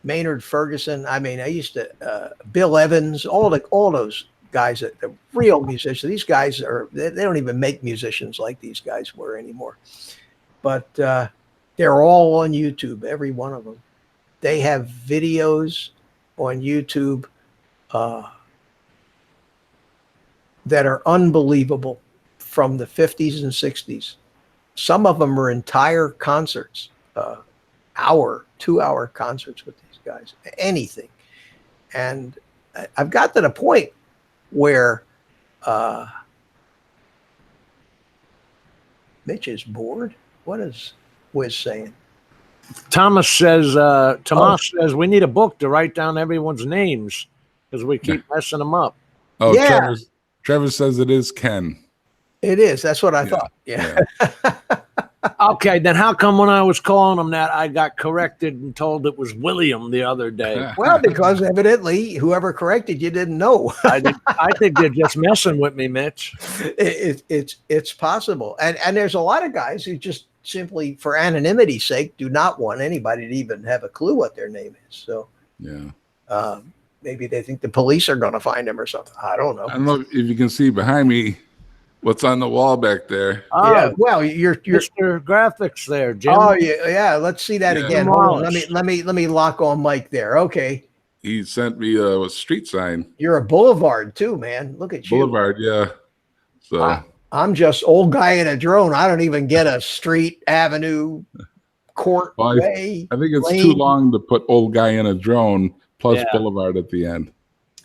Maynard Ferguson. I mean, I used to Bill Evans, all those guys that the real musicians. These guys they don't even make musicians like these guys were anymore. But they're all on YouTube, every one of them. They have videos on YouTube that are unbelievable from the 50s and 60s. Some of them are entire concerts, 2-hour concerts with these guys, anything. And I've got to the point where Mitch is bored. What is Wiz saying? Tomas says we need a book to write down everyone's names because we keep messing them up. Oh, Yeah. Trevor says it is Ken. It is. That's what I thought. Yeah. Okay, then how come when I was calling him that, I got corrected and told it was William the other day? Well, because evidently whoever corrected you didn't know. I think they're just messing with me, Mitch. It's possible. And there's a lot of guys who just simply, for anonymity's sake, do not want anybody to even have a clue what their name is. So Yeah. maybe they think the police are going to find them or something. I don't know. I don't know if you can see behind me what's on the wall back there. Oh, Yeah. Well, you're. Mr. Graphics there, Jim. Oh yeah. Let's see that Yeah. again. Hold on. Demolished. Let me lock on Mike there. Okay. He sent me a street sign. You're a boulevard too, man. Look at you. Boulevard, yeah. So I'm just old guy in a drone. I don't even get a street, avenue, court, Well, way. I think it's lane. too long to put old guy in a drone plus Yeah. Boulevard at the end.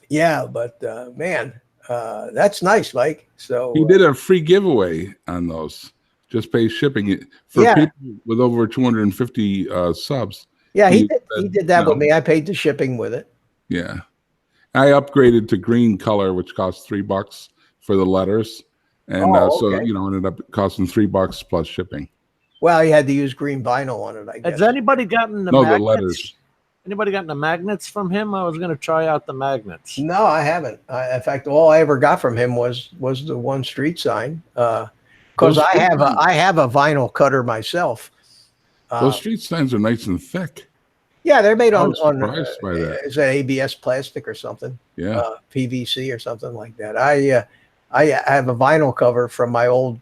Yeah, but man, that's nice, Mike. So He did a free giveaway on those. Just pay shipping it for Yeah. people with over 250 subs. yeah, he he did that no. with me. I paid the shipping with it. Yeah. I upgraded to green color, which cost $3 for the letters. And Oh, so, okay. you know, ended up costing $3 plus shipping. Well, he had to use green vinyl on it, I guess. Has anybody gotten the No, the magnets? letters. Anybody gotten the magnets from him? I was going to try out the magnets. No, I haven't. In fact, all I ever got from him was the one street sign. Because Those I street have a vinyl cutter myself. Those street signs are nice and thick. Yeah, they're made I on was surprised by that. is that ABS plastic or something? Yeah. PVC or something like that. I have a vinyl cover from my old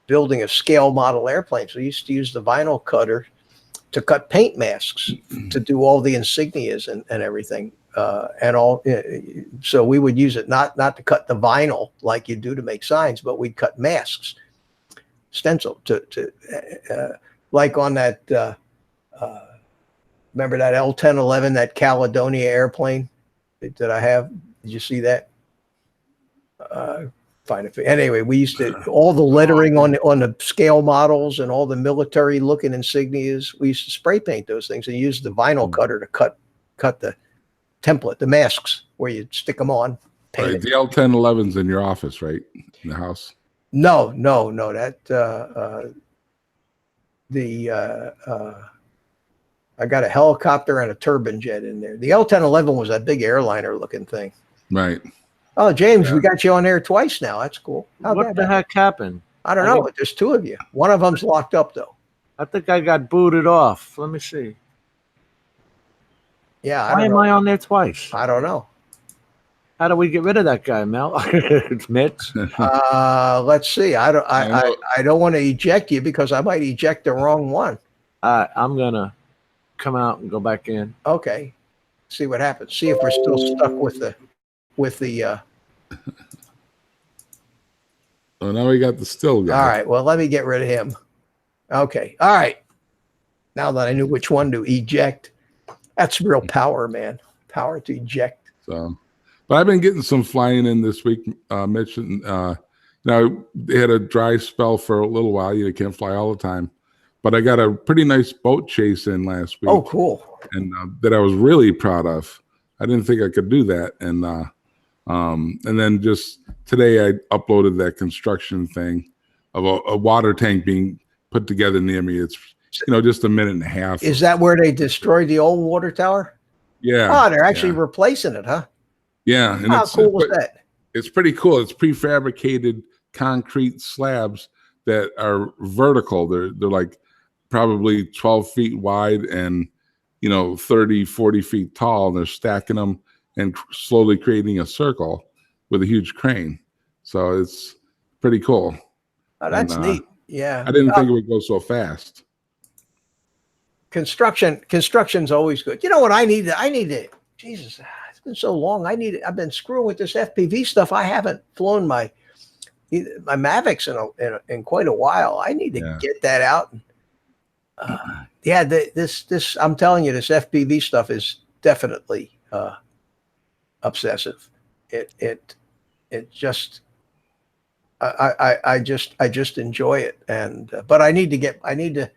building of scale model airplanes. We used to use the vinyl cutter to cut paint masks to do all the insignias and everything. So we would use it not to cut the vinyl like you do to make signs, but we'd cut masks, stencil to like on that. Remember that L-1011, that Caledonia airplane that I have? Did you see that? Fine. Anyway, we used to all the lettering on the scale models and all the military looking insignias. We used to spray paint those things and use the vinyl cutter to cut the template, the masks where you stick them on. Paint Right. it. The L-1011's in your office, right? In the house. No. I got a helicopter and a turbine jet in there. The L-1011 was that big airliner looking thing. Right. Oh, James, we got you on there twice now. That's cool. How'd What that the happen? heck happened? I don't know, but there's two of you. One of them's locked up though. I think I got booted off. Let me see. Yeah, I Why don't am I know. on there twice? I don't know. How do we get rid of that guy, Mel? Mitch. Let's see. I don't know. I don't want to eject you because I might eject the wrong one. I'm gonna come out and go back in. Okay. See what happens. See if we're still stuck with the Oh, now we got the still guy. all right. Well, let me get rid of him. Okay. All right. Now that I knew which one to eject, that's real power, man. Power to eject. So, but I've been getting some flying in this week, Mitch. And, now they had a dry spell for a little while. You can't fly all the time, but I got a pretty nice boat chase in last week. Oh, cool. And that I was really proud of. I didn't think I could do that. And then just today I uploaded that construction thing of a water tank being put together near me. It's, just a minute and a half. Is that where they destroyed the old water tower? Yeah. Oh, they're actually replacing it, huh? Yeah. And How cool was that? It's pretty cool. It's prefabricated concrete slabs that are vertical. They're like probably 12 feet wide and 30, 40 feet tall. And they're stacking them and slowly creating a circle with a huge crane. So it's pretty cool. Oh, that's neat. Yeah. I didn't think it would go so fast. Construction's always good. You know what I need to, Jesus, it's been so long. I've been screwing with this FPV stuff. I haven't flown my Mavics in quite a while. I need to get that out. This I'm telling you, this FPV stuff is definitely obsessive. It just I just enjoy it. And but I need to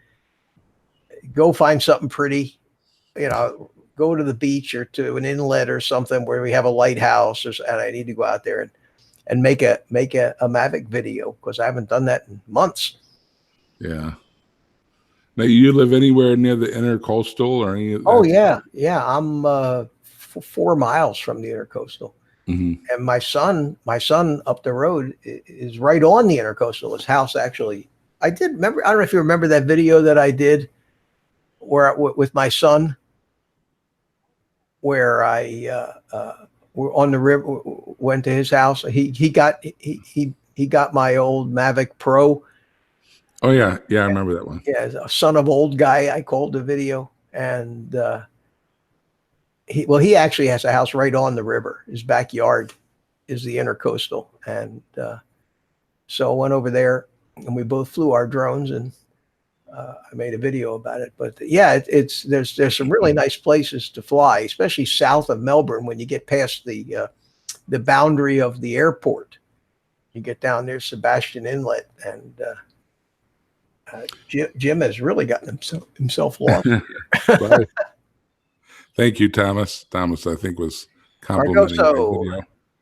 go find something pretty, go to the beach or to an inlet or something where we have a lighthouse, and I need to go out there and make a Mavic video because I haven't done that in months. Yeah. Now, you live anywhere near the intercoastal or any of that? Oh yeah. I'm 4 miles from the intercoastal. Mm-hmm. And my son up the road is right on the intercoastal. His house actually, I don't know if you remember that video that I did where with my son, where I we're on the river, went to his house. He got my old Mavic Pro. Oh yeah, I remember that one. Yeah, a son of old guy, I called the video, and he actually has a house right on the river. His backyard is the intercoastal, and so I went over there, and we both flew our drones, and I made a video about it. But yeah, there's some really nice places to fly, especially south of Melbourne when you get past the boundary of the airport. You get down there, Sebastian Inlet, and Jim has really gotten himself lost. Right. Thank you, Thomas. Thomas, I think, was complimenting my video.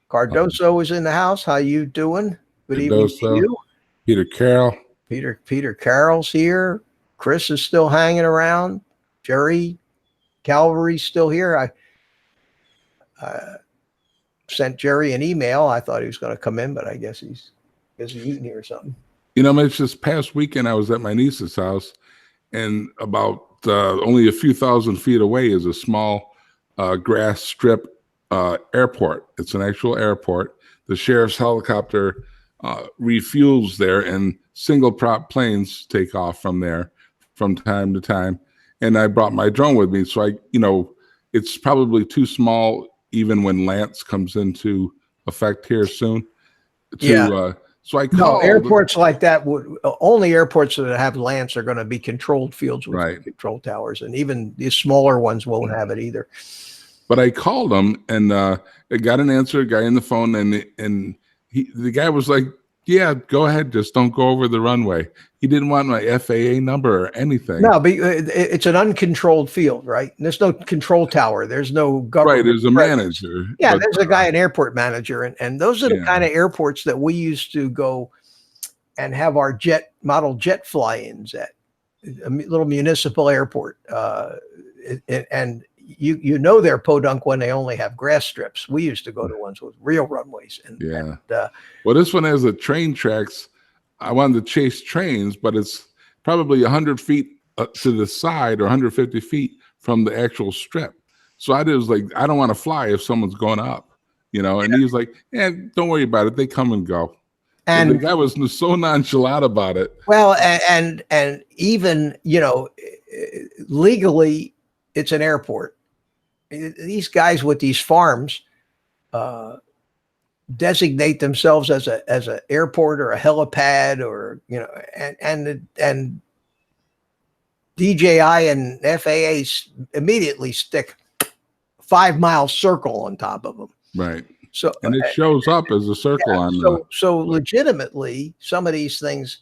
Cardoso is in the house. How you doing? Good evening to you. Peter Carroll. Peter Carroll's here. Chris is still hanging around. Jerry Calvary's still here. I sent Jerry an email. I thought he was going to come in, but I guess he's busy eating here or something. It's this past weekend I was at my niece's house, and about only a few thousand feet away is a small grass strip airport. It's an actual airport. The sheriff's helicopter refuels there, and single prop planes take off from there from time to time. And I brought my drone with me, so it's probably too small even when Lance comes into effect here soon. So I called. No, airports like that only airports that have Lance are going to be controlled fields with control towers, and even these smaller ones won't have it either. But I called him, and I got an answer, a guy on the phone, and the guy was like, "Yeah, go ahead, just don't go over the runway." He didn't want my FAA number or anything. No, but it's an uncontrolled field, right? There's no control tower. There's no government. Right, there's a manager. Yeah, there's a guy, an airport manager, and those are the kind of airports that we used to go and have our model jet fly-ins at, a little municipal airport. And they're podunk when they only have grass strips. We used to go to ones with real runways. Well, this one has a train tracks. I wanted to chase trains, but it's probably 100 feet to the side or 150 feet from the actual strip. So I was like, I don't want to fly if someone's going up, you know. And he was like, "Yeah, don't worry about it. They come and go." And the And guy was so nonchalant about it. well, and even, you know, legally, it's an airport. These guys with these farms designate themselves as a airport or a helipad, or, you know, and DJI and FAA immediately stick 5-mile circle on top of them. Right. So And it shows up as a circle on the. so legitimately, some of these things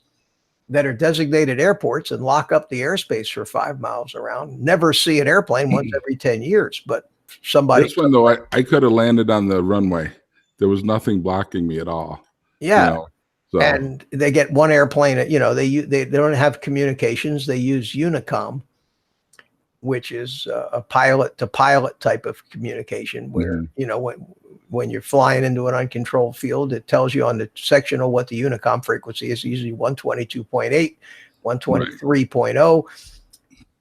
that are designated airports and lock up the airspace for 5 miles around never see an airplane once every 10 years. But somebody, This one, though, I could have landed on the runway. There was nothing blocking me at all. yeah. You know? So, And they get one airplane, you know, they don't have communications. They use Unicom, which is a pilot to pilot type of communication where, you know, when you're flying into an uncontrolled field, it tells you on the sectional what the Unicom frequency is, usually 122.8, 123.0.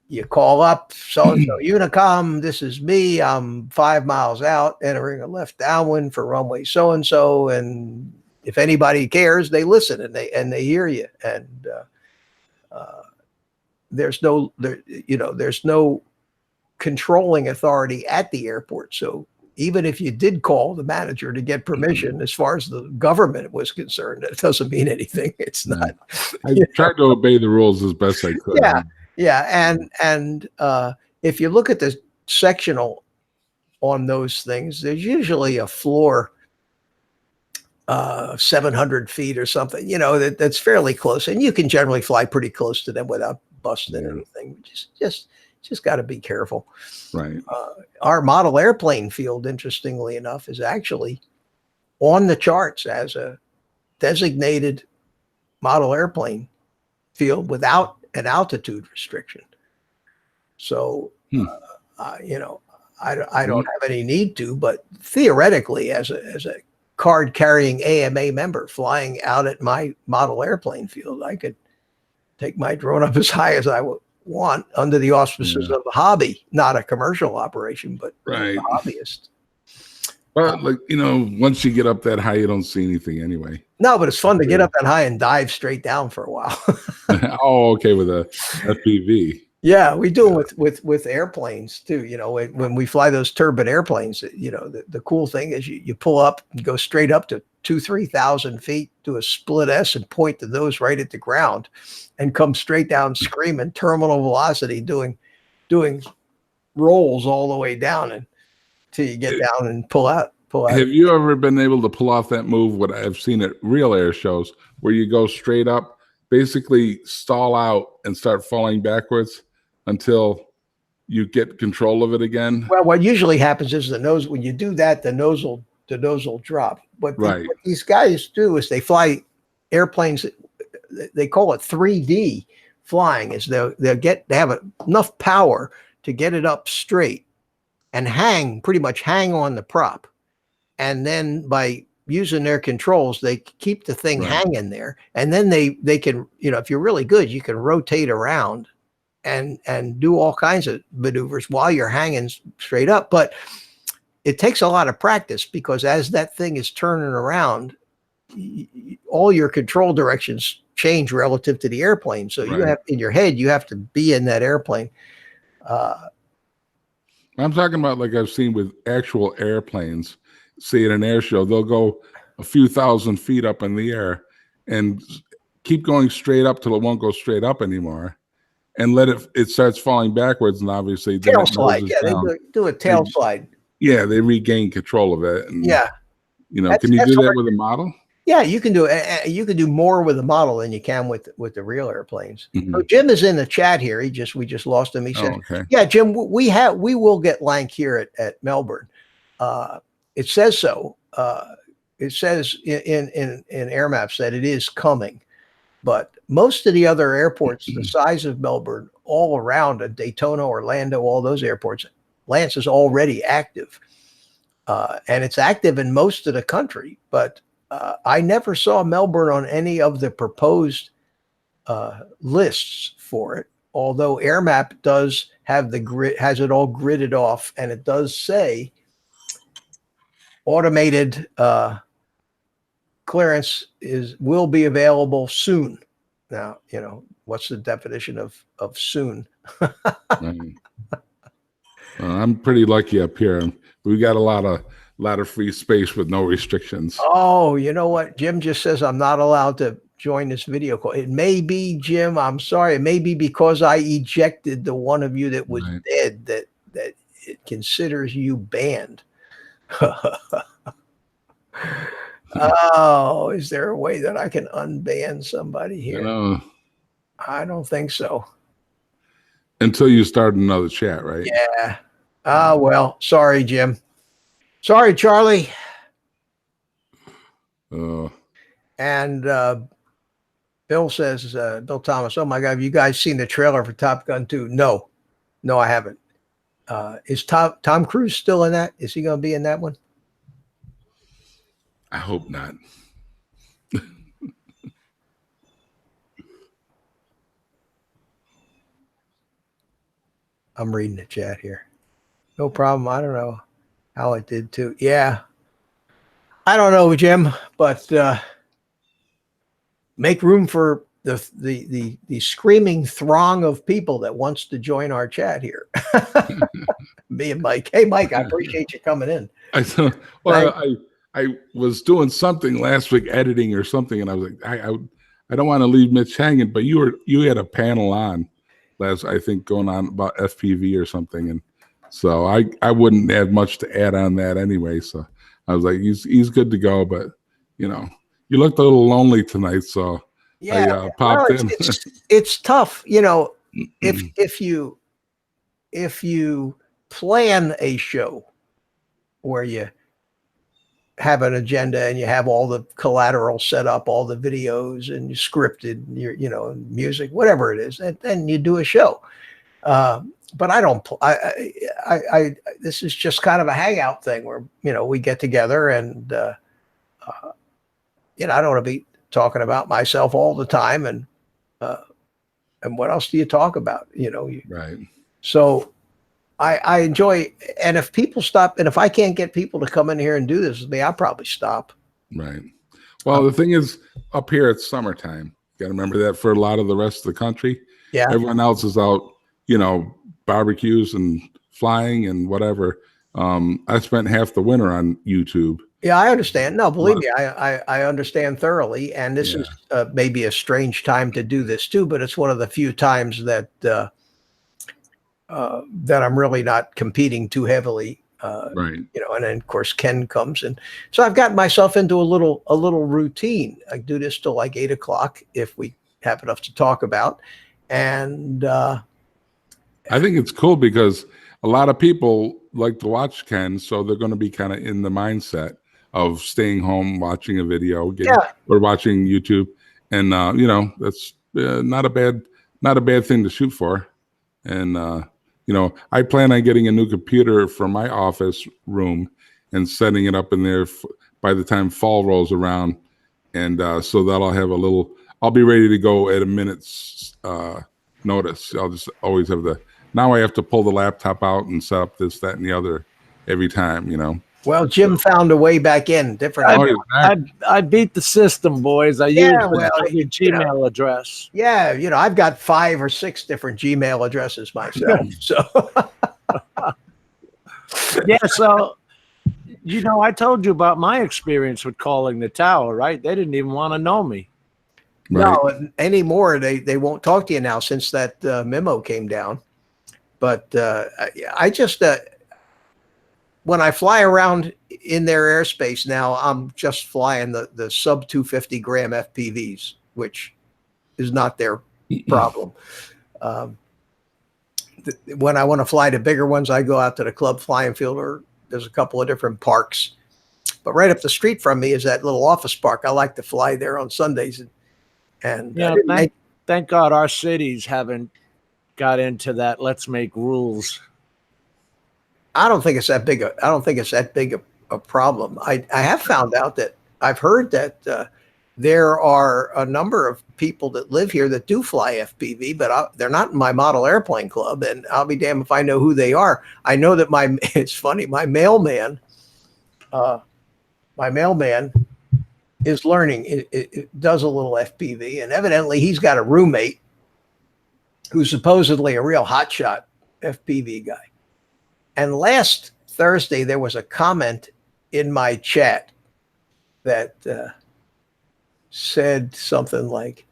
You call up, so-and-so Unicom, this is me. I'm 5 miles out, entering a left downwind for runway so-and-so. And if anybody cares, they listen and they hear you. And there's no controlling authority at the airport. So even if you did call the manager to get permission, as far as the government was concerned, it doesn't mean anything. It's not. I tried to obey the rules as best I could. Yeah. Yeah, and if you look at the sectional on those things, there's usually a floor 700 feet or something, you know, that's fairly close, and you can generally fly pretty close to them without busting anything. Just got to be careful. Right. Our model airplane field, interestingly enough, is actually on the charts as a designated model airplane field without an altitude restriction. So, you know, I don't have any need to, but theoretically, as a card carrying AMA member flying out at my model airplane field, I could take my drone up as high as I would want under the auspices of a hobby, not a commercial operation, but Right. a hobbyist. Well, like, you know, once you get up that high, you don't see anything anyway. No, but it's fun to get up that high and dive straight down for a while. Oh, okay, with a FPV. Yeah, we do it with airplanes too. You know, when we fly those turbine airplanes, you know, the cool thing is you pull up and go straight up to 2,000-3,000 feet, do a split S and point the nose right at the ground, and come straight down screaming terminal velocity, doing rolls all the way down until you get down and pull out. Have you ever been able to pull off that move? What I've seen at real air shows, where you go straight up, basically stall out and start falling backwards until you get control of it again? Well, what usually happens is when you do that, the nose will drop. But Right. what these guys do is they fly airplanes. They call it 3D flying. Is they have enough power to get it up straight and pretty much hang on the prop, and then by using their controls, they keep the thing hanging there, and then they can, you know, if you're really good, you can rotate around and do all kinds of maneuvers while you're hanging straight up. But it takes a lot of practice, because as that thing is turning around, all your control directions change relative to the airplane. So you have, in your head, you have to be in that airplane. I'm talking about, like I've seen with actual airplanes, say at an air show, they'll go a few thousand feet up in the air and keep going straight up till it won't go straight up anymore, and let it starts falling backwards, and obviously Tail slide. Yeah, down. they do a tail slide. Yeah, they regain control of it. And, Yeah. you know, That's- can you that's do that hard. with a model? Yeah, you can do it. You can do more with a model than you can with the real airplanes. Mhm. So Jim is in the chat here. We just lost him. He said, Oh, okay. "Yeah, Jim, we will get Lank here at Melbourne. It says so. It says in Air Maps that it is coming, but most of the other airports the size of Melbourne, all around Daytona, Orlando, all those airports, Lance is already active, and it's active in most of the country, but." I never saw Melbourne on any of the proposed lists for it, although AirMap does have the grid, has it all gridded off, and it does say automated clearance will be available soon. Now, what's the definition of soon? Right. I'm pretty lucky up here. We got a lot of free space with no restrictions. Oh, you know what? Jim just says I'm not allowed to join this video call. It may be, Jim, I'm sorry. It may be because I ejected the one of you that was Right. dead that it considers you banned. Oh, is there a way that I can unban somebody You here? know, I don't think so. until you start another chat, right? Yeah. Well, sorry, Jim. Sorry, Charlie. Uh, And Bill says, Bill Thomas, oh my God, have you guys seen the trailer for Top Gun 2? No, I haven't. Is Tom Cruise still in that? Is he going to be in that one? I hope not. I'm reading the chat here. No problem. I don't know how it did too. Yeah. I don't know, Jim, but make room for the screaming throng of people that wants to join our chat here. Me and Mike. Hey, Mike, I appreciate you coming in. I was doing something last week, editing or something, and I was like, I don't want to leave Mitch hanging, but you had a panel on last, I think, going on about FPV or something, and so I wouldn't have much to add on that anyway. So I was like, he's good to go, but you looked a little lonely tonight, so Yeah, I popped well, in. it's tough, if you plan a show where you have an agenda and you have all the collateral set up, all the videos and you scripted, music, whatever it is, and then you do a show. But I don't. This is just kind of a hangout thing where we get together and I don't want to be talking about myself all the time and what else do you talk about? Right. So I enjoy, and if people stop, and if I can't get people to come in here and do this with me, I'll probably stop. Right. Well, the thing is, up here it's summertime. You got to remember that for a lot of the rest of the country. Yeah. Everyone else is out, barbecues and flying and whatever. I spent half the winter on YouTube. Yeah, I understand. No, believe me, I understand thoroughly. And this is maybe a strange time to do this too, but it's one of the few times that I'm really not competing too heavily. Right. And then of course Ken comes, and so I've gotten myself into a little routine. I do this till like 8 o'clock if we have enough to talk about. And I think it's cool because a lot of people like to watch Ken, so they're going to be kind of in the mindset of staying home, watching a video, or watching YouTube, and that's not a bad thing to shoot for. And I plan on getting a new computer for my office room and setting it up in there by the time fall rolls around, and so that I'll be ready to go at a minute's notice. I'll just always have now I have to pull the laptop out and set up this, that, and the other every time, Well, Jim found a way back in. Different. I beat the system, boys. I Yeah, used your Gmail address. Yeah, I've got 5 or 6 different Gmail addresses myself. So Yeah, so I told you about my experience with calling the tower, right? They didn't even want to know me. Right. No, anymore they won't talk to you now since that memo came down. But I just when I fly around in their airspace now, I'm just flying the sub 250 gram FPVs, which is not their problem. When I want to fly to bigger ones, I go out to the Club Flying Field, or there's a couple of different parks. But right up the street from me is that little office park. I like to fly there on Sundays. And thank God our cities haven't got into that. Let's make rules. I don't think it's that big. I don't think it's that big a problem. I have found out that I've heard that there are a number of people that live here that do fly FPV, but they're not in my model airplane club, and I'll be damned if I know who they are. I know that it's funny, my mailman is learning, it does a little FPV, and evidently he's got a roommate who's supposedly a real hotshot FPV guy. And last Thursday, there was a comment in my chat that said something like,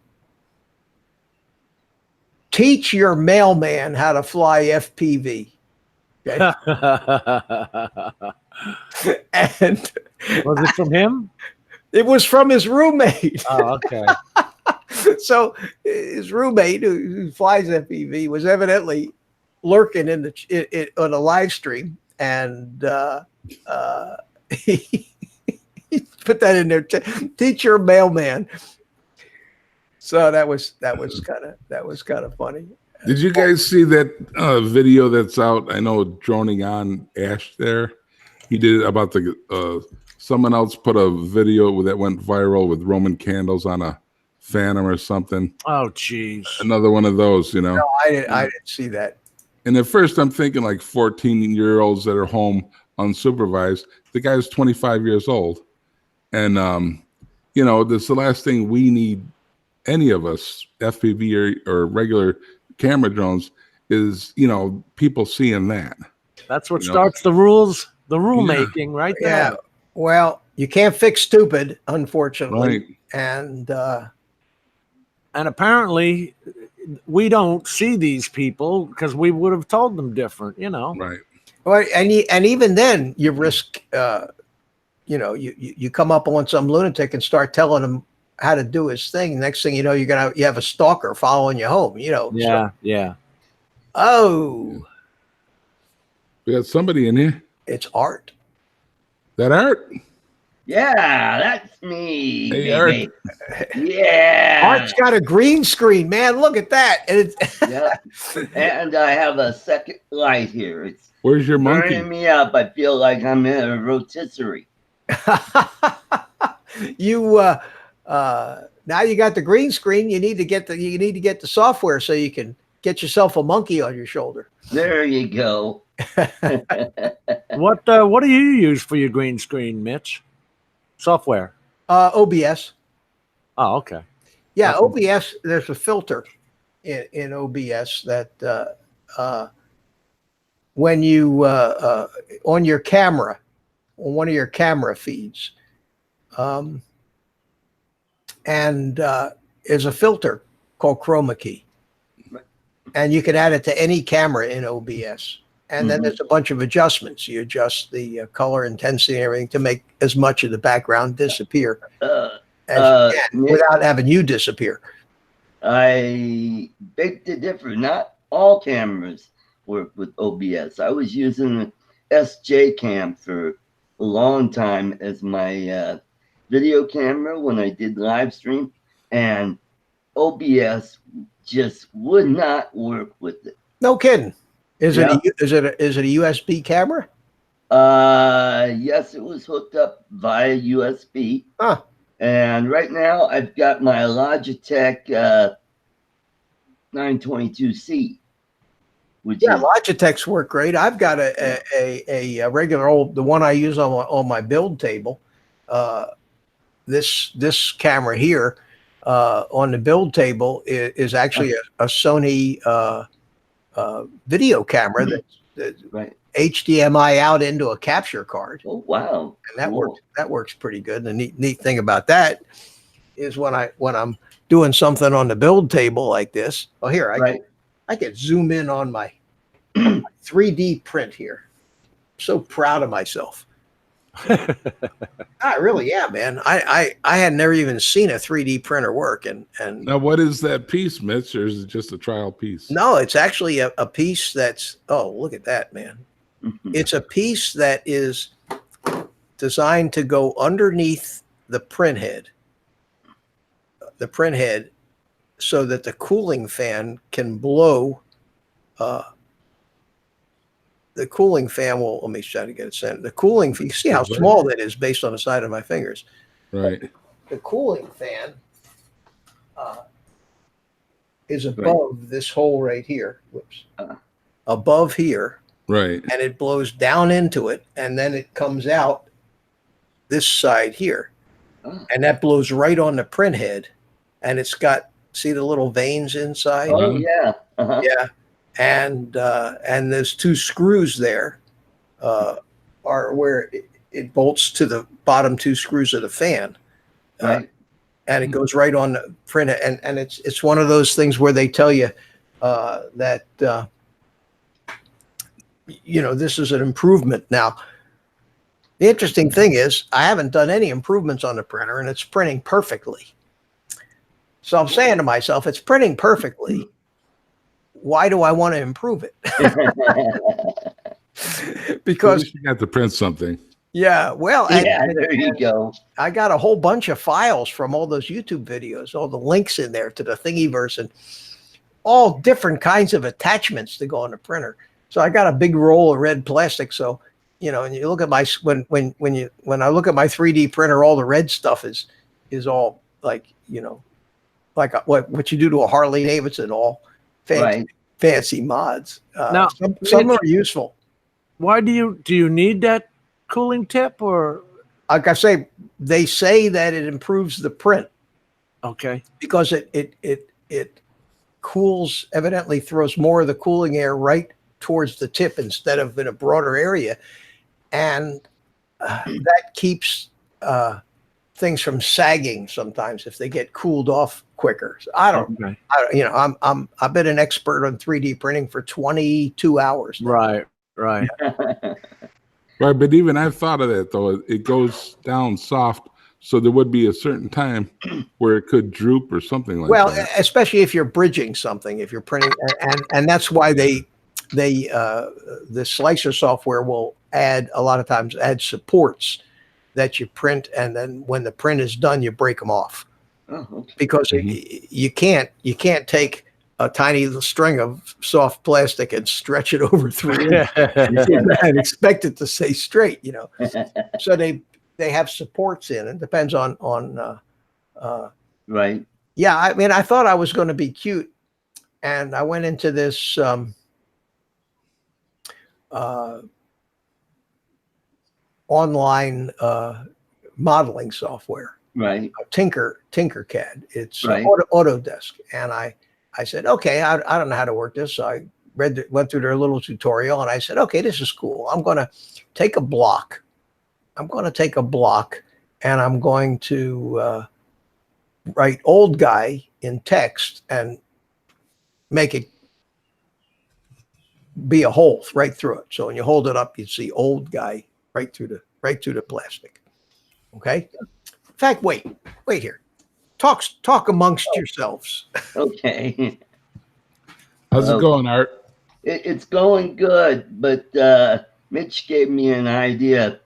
teach your mailman how to fly FPV. Okay? And Was it from him? it was from his roommate. Oh, okay. So his roommate who flies FPV was evidently lurking on a live stream, and he put that in there. Teach your mailman. So that was kind of funny. Did you guys see that video that's out? I know Droning on Ash there. He did it about the someone else put a video that went viral with Roman candles on a Phantom or something. Oh, geez. Another one of those, you know. No, I didn't see that. And at first I'm thinking like 14-year-olds that are home unsupervised. The guy's 25 years old. And, you know, this is the last thing we need, any of us, FPV or regular camera drones, is, you know, people seeing that. That's what You know? starts the rules, the rule Yeah. making right Yeah. there. Well, you can't fix stupid, unfortunately. Right. And apparently we don't see these people because we would have told them different, you know. Right. well, and even then, you risk, you know, you come up on some lunatic and start telling him how to do his thing. Next thing you know, you have a stalker following you home. You know. Yeah, So, yeah. oh, We got somebody in here. it's Art. That Art? Yeah, that's me. Hey, baby. Yeah. Art's got a green screen, man. Look at that. And it's Yeah. And I have a second light here. It's Where's your burning monkey? me up. I feel like I'm in a rotisserie. you now you got the green screen. You need to get the software so you can get yourself a monkey on your shoulder. There you go. What do you use for your green screen, Mitch? Software. OBS. Oh, okay. Yeah, Okay. OBS. There's a filter in OBS that when you on your camera, on one of your camera feeds, and is a filter called chroma key, and you can add it to any camera in OBS. And then there's a bunch of adjustments. You adjust the color intensity and everything to make as much of the background disappear as you can Nick, without having you disappear. I beg to differ. Not all cameras work with OBS. I was using SJ Cam for a long time as my video camera when I did live stream, and OBS just would not work with it. No kidding. Is Yeah. it a USB camera? Yes, it was hooked up via USB. Huh. And right now I've got my Logitech 922C, which Yeah, is Logitechs work great. I've got a regular old, the one I use on my build table. This camera here on the build table is actually a Sony video camera that's right. HDMI out into a capture card, Oh wow. and that Cool. works pretty good. The neat thing about that is when I'm doing something on the build table like this. Oh, here I can zoom in on my 3D print here. I'm so proud of myself. I really am, man. I had never even seen a 3D printer work, and Now, what is that piece, Mitch, or is it just a trial piece? no, it's actually a piece that's, oh, look at that, man. It's a piece that is designed to go underneath the print head, so that the cooling fan can blow. The cooling fan will, let me try to get it centered. The cooling, you see how small that is based on the side of my fingers. Right. the cooling fan is above this hole right here. Whoops. Above here, Right. and it blows down into it, and then it comes out this side here, Oh. and that blows right on the print head, and it's got, see the little veins inside? Oh yeah. Uh-huh. Yeah, and there's two screws there, are where it bolts to the bottom two screws of the fan, Right. and it goes right on the print. And it's one of those things where they tell you that this is an improvement. Now, the interesting thing is I haven't done any improvements on the printer, and it's printing perfectly. So I'm saying to myself, it's printing perfectly. Why do I want to improve it? At Because least you got to print something. yeah, well, Yeah, there you go. I got a whole bunch of files from all those YouTube videos, all the links in there to the Thingiverse, and all different kinds of attachments to go on the printer. So I got a big roll of red plastic. So, and you look at my when I look at my 3D printer, all the red stuff is all like like what you do to a Harley Davidson, all fancy mods. Now, some are useful. Why do you need that cooling tip, or Like I say, they say that it improves the print okay? because it cools, evidently throws more of the cooling air right towards the tip instead of in a broader area, and that keeps things from sagging sometimes if they get cooled off quicker. So Okay. I've been an expert on 3D printing for 22 hours now. Right. Right. But even I've thought of that, though. It goes down soft. So there would be a certain time where it could droop or something like Well, that. especially if you're bridging something, if you're printing, and that's why the slicer software will a lot of times add supports that you print, and then when the print is done, you break them off Oh, okay. because you can't take a tiny little string of soft plastic and stretch it over 3 and expect it to stay straight. So they have supports in. It depends on Right. yeah, I mean, I thought I was going to be cute, and I went into this online modeling software, Right. Tinkercad. It's Right. Autodesk, and I said, okay, I don't know how to work this, so I went through their little tutorial, and I said, okay, this is cool. I'm going to take a block. And I'm going to write old guy in text and make it be a hole right through it. So when you hold it up, you see old guy right through the plastic. Okay. In fact, wait here. Talk amongst yourselves. Okay. How's it going, Art? It's going good, but Mitch gave me an idea.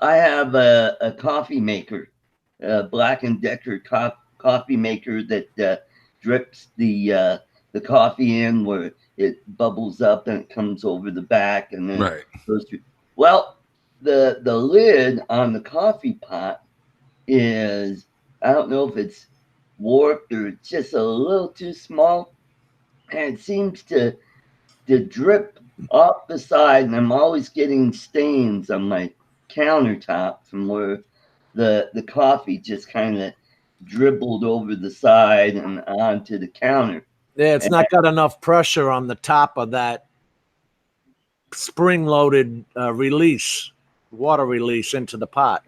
I have a coffee maker, a Black & Decker coffee maker that drips the coffee in where it bubbles up and it comes over the back and then Right. goes through. Well, the lid on the coffee pot is, I don't know if it's warped or it's just a little too small, and it seems to drip off the side, and I'm always getting stains on my countertop from where the coffee just kind of dribbled over the side and onto the counter. Yeah, it's not got enough pressure on the top of that spring-loaded water release into the pot.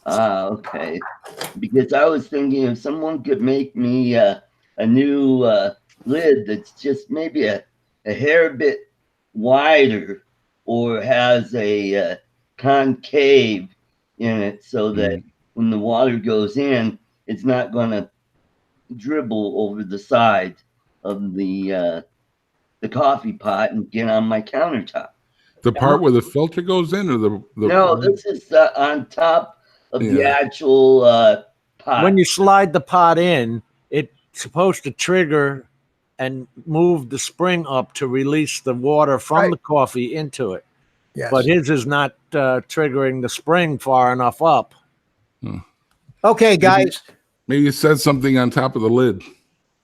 Okay. Because I was thinking if someone could make me a new lid that's just maybe a hair bit wider or has a concave in it so that when the water goes in, it's not going to dribble over the side of the coffee pot and get on my countertop. The part where the filter goes in, or the No, this is on top of the Yeah. actual pot. When you slide the pot in, it's supposed to trigger and move the spring up to release the water from Right. the coffee into it. Yes. But his is not triggering the spring far enough up. Okay, guys, Maybe it says something on top of the lid.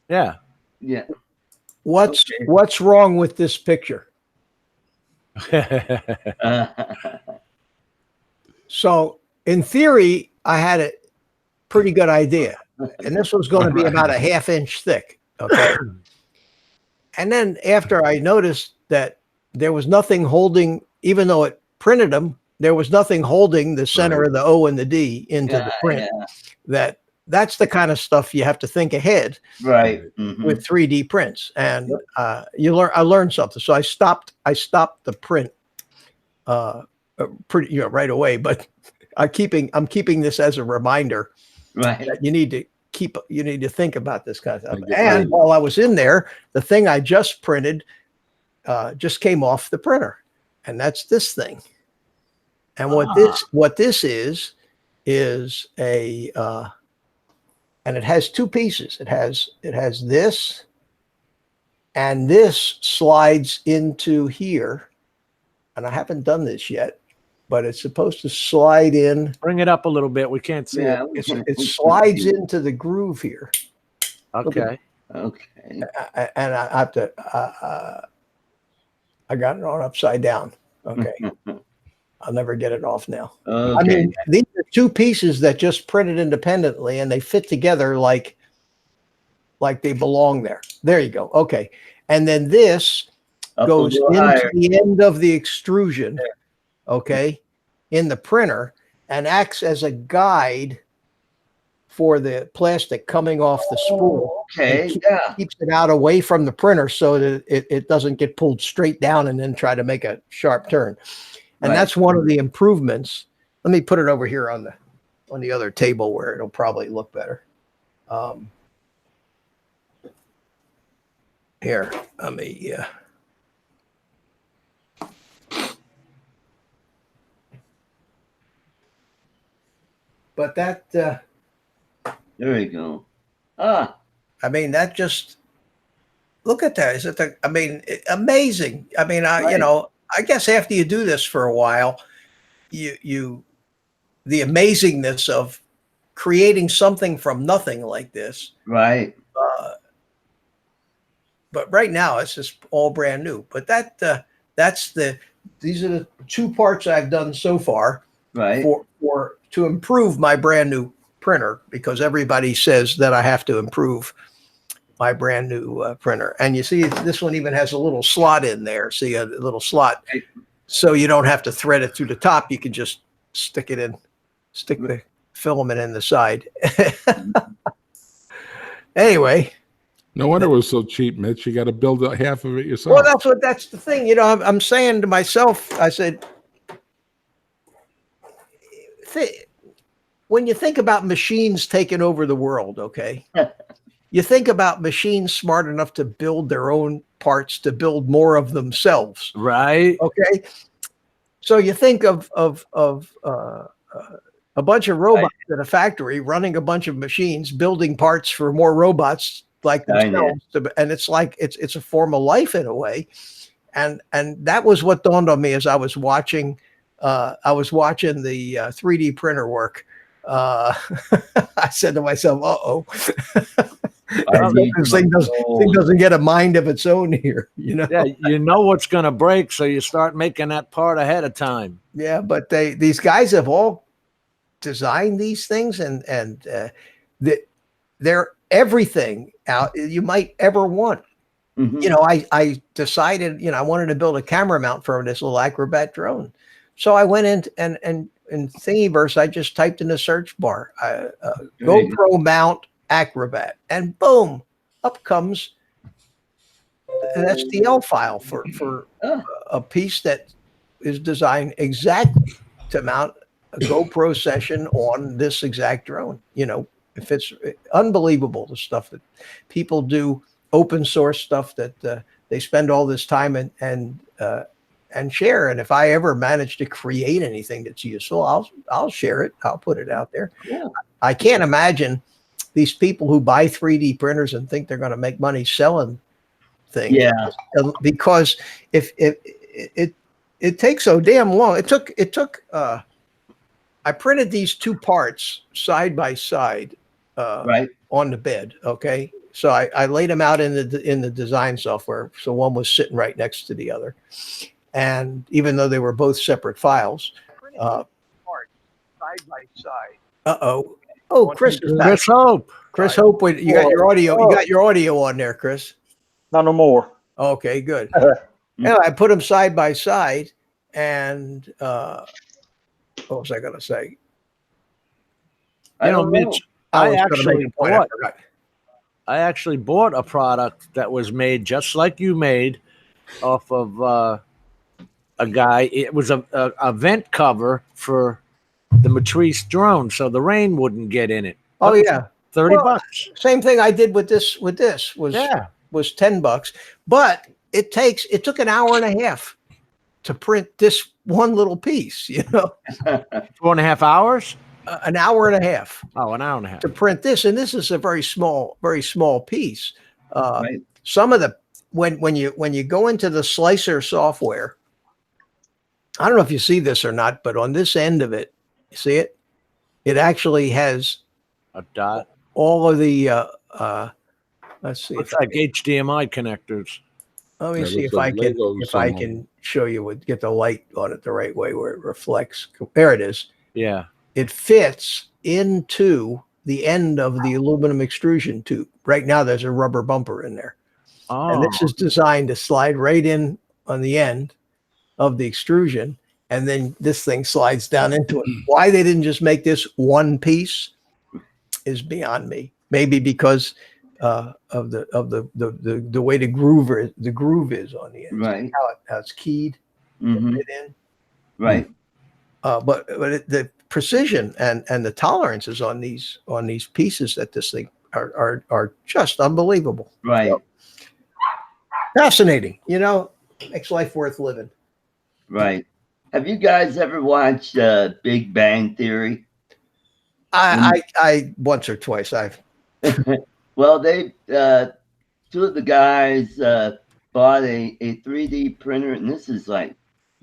Yeah. Yeah. what's wrong with this picture? So in theory, I had a pretty good idea. And this was going to be about a ½ inch thick. Okay. And then after I noticed that there was nothing holding, even though it printed them, there was nothing holding the center Right. of the O and the D into the print. That's the kind of stuff you have to think ahead Right. Mhm. with 3D prints. And I learned something. So I stopped the print pretty right away, but I'm keeping this as a reminder Right. that you need to think about this kind of stuff. Think it And through. while I was in there, the thing I just printed just came off the printer, and that's this thing. And what this is a and it has two pieces. It has this, and this slides into here. And I haven't done this yet, but it's supposed to slide in. Bring it up a little bit. We can't see Yeah. It slides into the groove here. it. Okay. Okay. And I have to, I got it on upside down. Okay. I'll never get it off now. Okay. I mean, these are two pieces that just printed independently and they fit together like they belong there. There you go. Okay. And then this Up a goes little into higher. the end of the extrusion, okay, in the printer and acts as a guide for the plastic coming off the spool. Okay. Yeah. Keeps it out away from the printer so that it doesn't get pulled straight down and then try to make a sharp turn. And Right. that's one of the improvements. Let me put it over here on the other table where it'll probably look better. Here, let me. But that, There we go. Ah. I mean, that just look at that. Is it? I mean, amazing. I mean, Right. I guess after you do this for a while, the amazingness of creating something from nothing like this. Right. But right now it's just all brand new. But these are the two parts I've done so far Right. for to improve my brand new printer, because everybody says that I have to improve my brand new printer. And you see, this one even has a little slot in there. See a little slot, so you don't have to thread it through the top. You can just stick the filament in the side. Anyway. No wonder it was so cheap, Mitch. You got to build half of it yourself. Well, that's the thing. I'm saying to myself, I said, when you think about machines taking over the world, okay, you think about machines smart enough to build their own parts, to build more of themselves. Right. Okay. So you think of a bunch of robots at a factory running a bunch of machines, building parts for more robots like themselves. And it's like, it's a form of life in a way. And that was what dawned on me as I was watching the 3D printer work. I said to myself, uh-oh. This thing doesn't get a mind of its own here, Yeah, you know what's going to break, so you start making that part ahead of time. Yeah, but these guys have all designed these things, and they're everything out you might ever want. Mhm. I decided, I wanted to build a camera mount for this little Acrobat drone. So I went in and in Thingiverse, I just typed in the search bar, GoPro mount Acrobat, and boom, up comes an STL file for a piece that is designed exactly to mount a GoPro session on this exact drone. If it's unbelievable, the stuff that people do, open source stuff that they spend all this time and share. And if I ever manage to create anything that's useful, I'll share it. I'll put it out there. Yeah. I can't imagine these people who buy 3D printers and think they're going to make money selling things. Yeah. Because if it takes so damn long, it took I printed these two parts side by side Right. on the bed. Okay. So I laid them out in the design software. So one was sitting right next to the other. And even though they were both separate files, parts side by side. Uh-oh. Oh, Chris is back. Chris Hope. Chris Hope, you got your audio. You got your audio on there, Chris. Not no more. Okay, good. Anyway, I put them side by side, and what was I going to say? I You know, don't know. Mitch, I I was gonna actually make a point, I bought forgot. I actually bought a product that was made just like you made off of a guy. It was a vent cover for the Matrice drone, so the rain wouldn't get in it. Oh yeah, $30. Well, same thing I did with this. Was Yeah. was $10, but it took an hour and a half to print this one little piece. 4.5 hours? An hour and a half Oh, an hour and a half. to print this, and this is a very small piece. Right. Some of the when you go into the slicer software, I don't know if you see this or not, but on this end of it, you see it? It actually has A dot. all of the let's see Looks if like HDMI connectors. let me Yeah, see looks if I like can Legos if I somehow. can show you get the light on it the right way where it reflects. There it is. Yeah. It fits into the end of the aluminum extrusion tube. Right now there's a rubber bumper in there. Oh, And this is designed to slide right in on the end of the extrusion. And then this thing slides down into it. Why they didn't just make this one piece is beyond me. Maybe because of the way the groove is on the end. Right. How it's keyed Hmm. fit in. Right. But the precision and the tolerances on these pieces that this thing are just unbelievable. Right. Fascinating, makes life worth living. Right. Have you guys ever watched Big Bang Theory? I once or twice Well, they two of the guys bought a 3D printer, and this is like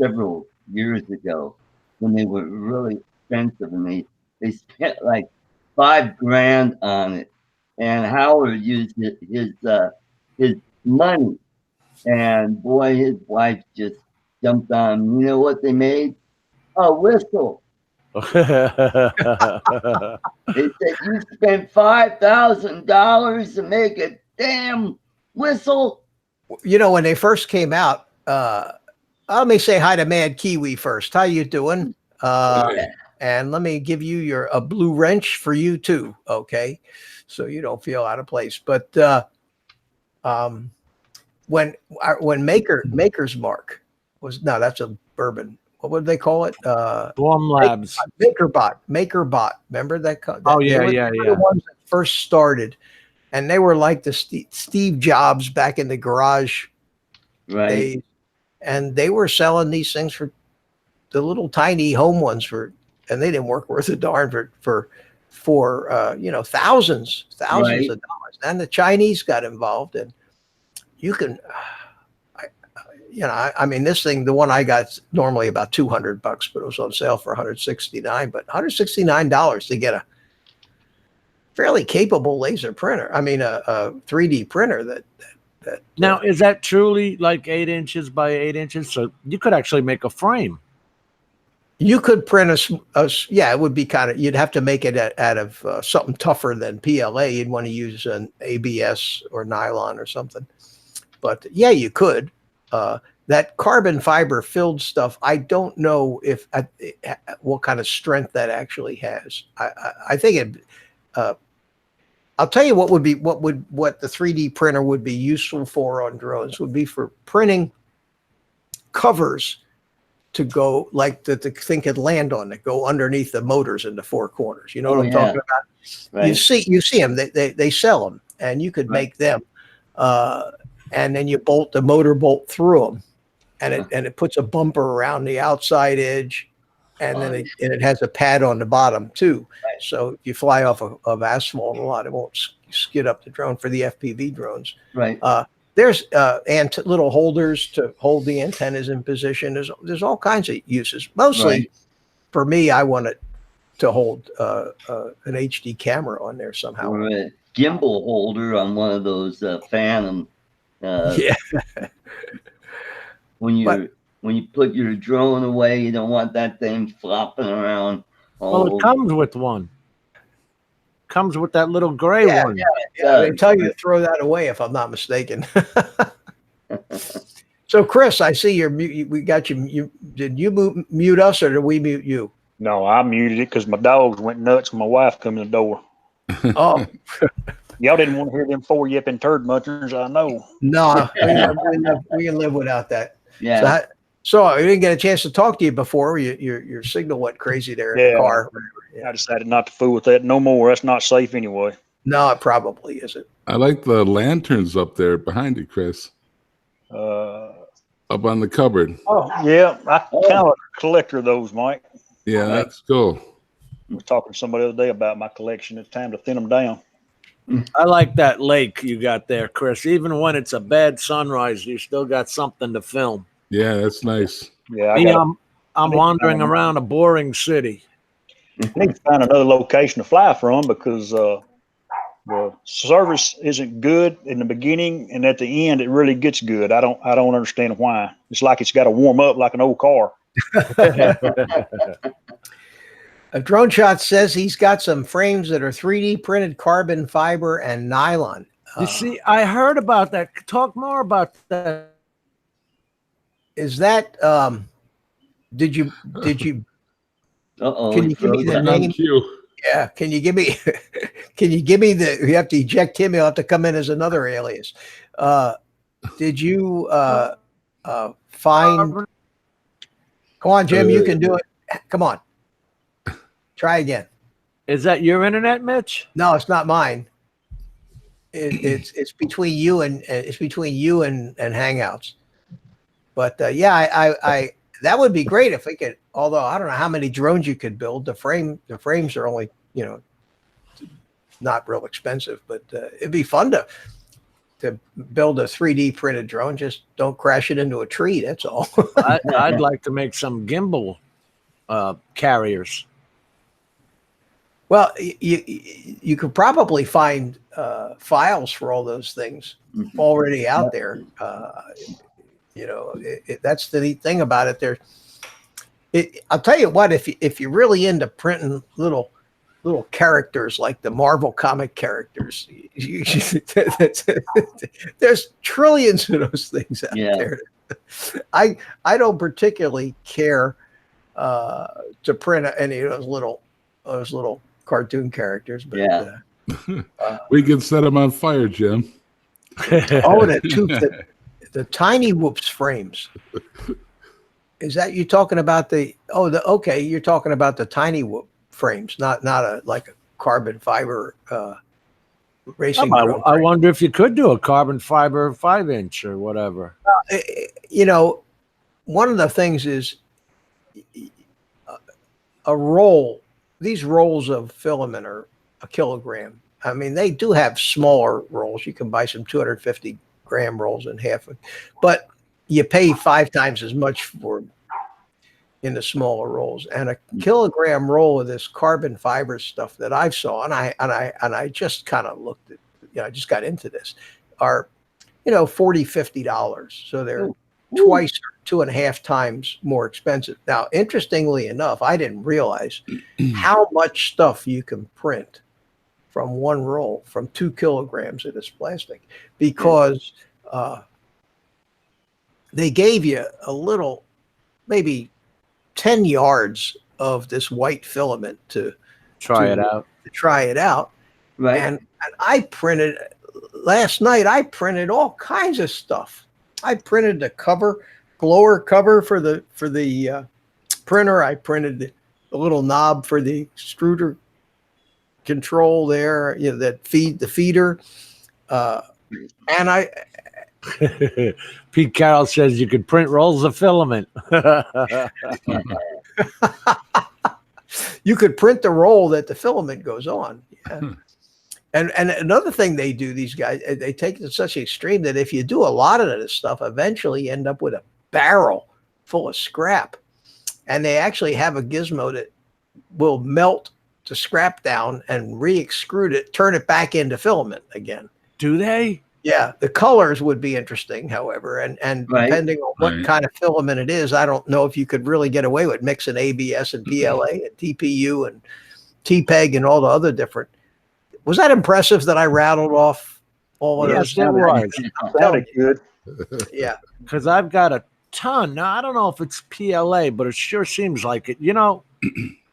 several years ago when they were really expensive, and they spent like $5,000 on it. And Howard used his money, and boy, his wife just jumped on. You know what they made? A whistle. They said you spent $5,000 to make a damn whistle. when they first came out, let me say hi to Mad Kiwi first. How you doing? And let me give you a blue wrench for you too, okay? So you don't feel out of place. But when Maker's Mark was that's a bourbon. What would they call it? Blum Labs. MakerBot. Remember that? Oh, yeah, they were yeah, the yeah. ones that first started, and they were like the Steve Jobs back in the garage Right. days, and they were selling these things for the little tiny home ones and they didn't work worth a darn for thousands Right. of dollars. And the Chinese got involved, and you can. I mean, this thing, the one I got normally about $200, but it was on sale for $169. But $169 to get a fairly capable laser printer. I mean, a 3D printer that. Now, is that truly like 8 inches by 8 inches? So you could actually make a frame. You could print it would be you'd have to make it out of something tougher than PLA. You'd want to use an ABS or nylon or something. But yeah, you could. That carbon fiber filled stuff, I don't know what kind of strength that actually has. I think I'll tell you what the 3D printer would be useful for on drones would be for printing covers to go like that the thing could land on that go underneath the motors in the four corners. You know what I'm talking about? Right. You see them. They sell them, and you could make them. And then you bolt the motor bolt through them, and it puts a bumper around the outside edge, and then it has a pad on the bottom too. Right. So if you fly off of asphalt a lot, it won't skid up the drone for the FPV drones. Right. There's little holders to hold the antennas in position. There's all kinds of uses. Mostly, Right. for me, I want to hold an HD camera on there somehow. Or a gimbal holder on one of those Phantom. Yeah. When you put your drone away, you don't want that thing flopping around. Well, it over. comes with one. Comes with that little gray Yeah, one. Yeah, they tell you to throw that away if I'm not mistaken. So, Chris, I see we got you. Did you mute us or did we mute you? No, I muted it because my dogs went nuts when my wife come in the door. Oh, Y'all didn't want to hear them 4 yipping turd munchers, I know. no, we can live without that. Yeah. So I didn't get a chance to talk to you before. Your signal went crazy there in Yeah. the car. Yeah. I decided not to fool with that no more. That's not safe anyway. No, it probably isn't. I like the lanterns up there behind you, Chris, Uh, up on the cupboard. oh, yeah, I kind of a collector of those, Mike. Yeah, that's cool. I was talking to somebody the other day about my collection. It's time to thin them down. I like that lake you got there, Chris. Even when it's a bad sunrise, you still got something to film. Yeah, that's nice. Yeah, Me, I'm I need to wandering find- around a boring city. I need to find another location to fly from because the service isn't good in the beginning, and at the end it really gets good. I don't understand why. It's like it's got to warm up like an old car. A Drone Shot says he's got some frames that are 3D printed carbon fiber and nylon. You see, I heard about that. Talk more about that. Is that did you Uh-oh. Can you give me the Right name? on cue. Yeah, can you give me you have to eject him, he'll have to come in as another alias. Did you find come on, Jim, you can do it. Come on. Try again. Is that your internet, Mitch? No, it's not mine. It's between you and Hangouts. But yeah, I that would be great if we could. Although I don't know how many drones you could build. The frames are only not real expensive, but it'd be fun to build a 3D printed drone. Just don't crash it into a tree. That's all. I'd like to make some gimbal carriers. Well, you could probably find files for all those things already out there. That's the neat thing about it. I'll tell you what, if you're really into printing little characters like the Marvel comic characters, there's trillions of those things out there. I don't particularly care to print any of those little cartoon characters, but We can set them on fire, Jim. the Tiny Whoops frames. Is that you talking about you're talking about the Tiny Whoop frames, not like a carbon fiber racing drone I frame. wonder if you could do a carbon fiber 5-inch or whatever. One of the things is a roll. These rolls of filament are a kilogram. I mean, they do have smaller rolls. You can buy some 250-gram rolls in half, but you pay 5 times as much for in the smaller rolls. And a kilogram roll of this carbon fiber stuff that I saw, and I just kind of looked at, I just got into this, are $40-50. So they're twice or 2.5 times more expensive. Now, interestingly enough, I didn't realize how much stuff you can print from one roll, from 2 kilograms of this plastic, because they gave you a little, maybe 10 yards of this white filament to Try it out. Right. And I printed last night. I printed all kinds of stuff. I printed the blower cover for the printer. I printed the little knob for the extruder control there. That feed the feeder. And I. Pete Carroll says you could print rolls of filament. You could print the roll that the filament goes on. Yeah. And another thing they do, these guys, they take it to such an extreme that if you do a lot of this stuff, eventually you end up with a barrel full of scrap. And they actually have a gizmo will melt to scrap down and re-extrude it, turn it back into filament again. Do they? Yeah, the colors would be interesting, however, and Right. depending on what Right. kind of filament it is, I don't know if you could really get away with mixing ABS and PLA and TPU and TPEG and all the other different. Was that impressive that I rattled off all of Yes, those? it was. Sounded good. Yeah. Because I've got a ton. Now, I don't know if it's PLA, but it sure seems like it. You know,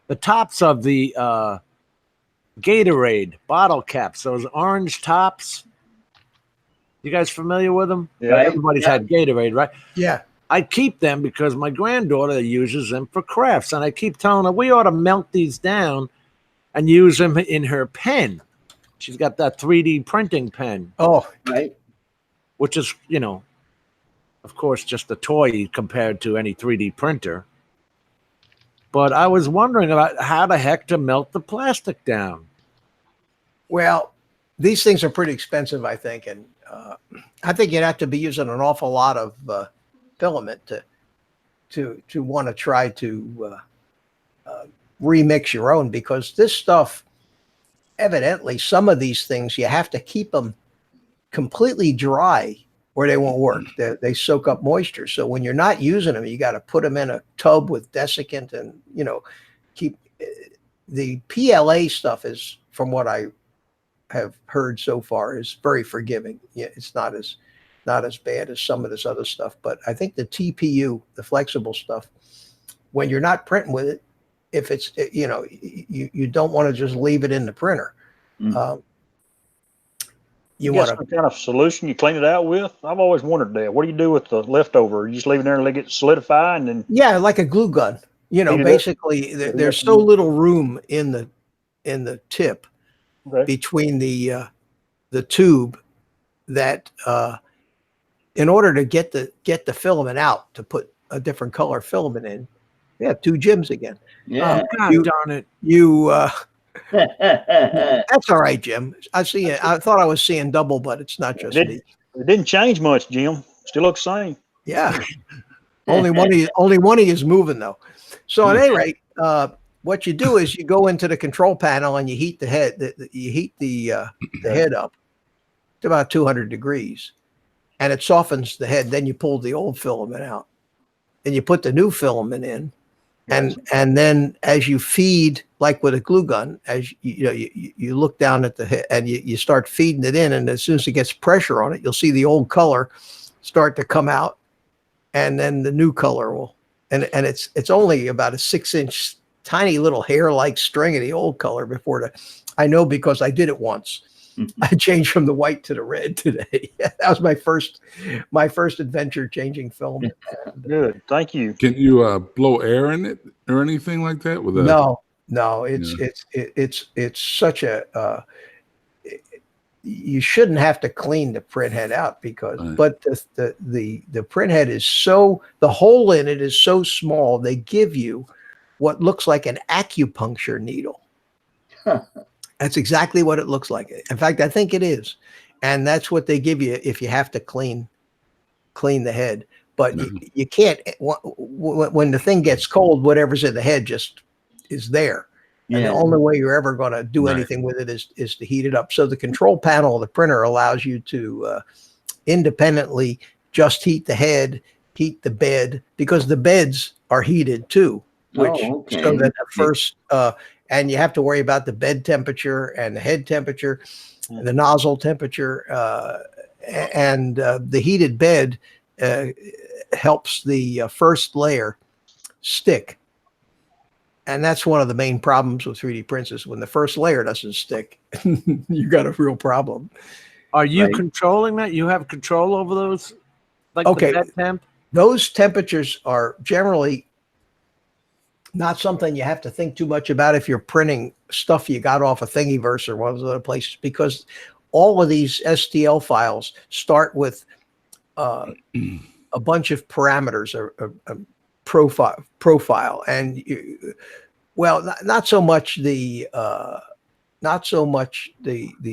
the tops of the Gatorade bottle caps, those orange tops. You guys familiar with them? Yeah. Everybody's had Gatorade, right? Yeah. I keep them because my granddaughter uses them for crafts, and I keep telling her we ought to melt these down and use them in her pen. She's got that 3D printing pen, Oh, Right. which is, you know, of course, just a toy compared to any 3D printer. But I was wondering about how the heck to melt the plastic down. well, these things are pretty expensive, I think, and I think you'd have to be using an awful lot of filament to want to try to remix your own, because this stuff, evidently, some of these things you have to keep them completely dry or they won't work. They soak up moisture. So when you're not using them, you got to put them in a tub with desiccant and, you know, keep the PLA stuff is, from what I have heard so far, is very forgiving. Yeah, it's not as bad as some of this other stuff. But I think the TPU, the flexible stuff, when you're not printing with it, if it's, you know, you don't want to just leave it in the printer. Mm. You You got want some to, kind of solution you clean it out with? I've always wondered that. What do you do with the leftover? You just leave it there and let it solidify, and then yeah, like a glue gun. You know, Heat it up. basically, there's so little room in the tip okay. between the tube that in order to get the filament out, to put a different color filament in, you have two gyms again. Yeah. God You- darn it. You that's all right, Jim. I see it. I thought I was seeing double, but it's not just Did- me. It didn't change much, Jim. Still looks the same. Yeah. only one of you is moving though. So at any rate, what you do is you go into the control panel and you heat the head. You heat the head up to about 200 degrees, and it softens the head. Then you pull the old filament out, and you put the new filament in, and then as you feed, like with a glue gun, as you look down at the head and you start feeding it in, and as soon as it gets pressure on it, you'll see the old color start to come out, and then the new color will. And it's only about a 6-inch tiny little hair-like string of the old color before I know because I did it once. I changed from the white to the red today. That was my first adventure changing film. Good. Thank you. Can you blow air in it or anything like that? With a, No, it's such a you shouldn't have to clean the print head out because, Right. but the print head is the hole in it is so small. They give you what looks like an acupuncture needle. Huh. That's exactly what it looks like. In fact, I think it is. And that's what they give you if you have to clean the head. But you can't, when the thing gets cold, whatever's in the head just is there. And the Yeah. only way you're ever going to do Right. anything with it is to heat it up. So the control panel of the printer allows you to independently just heat the head, heat the bed, because the beds are heated too, which Oh, okay. so that the first, and you have to worry about the bed temperature and the head temperature, and the nozzle temperature, and the heated bed helps the first layer stick. And that's one of the main problems with 3D prints is when the first layer doesn't stick, you got a real problem. Are you Right. controlling that? You have control over those? Like Okay. the bed temp? Those temperatures are generally not something you have to think too much about if you're printing stuff you got off a Thingiverse or one of those other places, because all of these STL files start with a bunch of parameters or a profile, and not so much the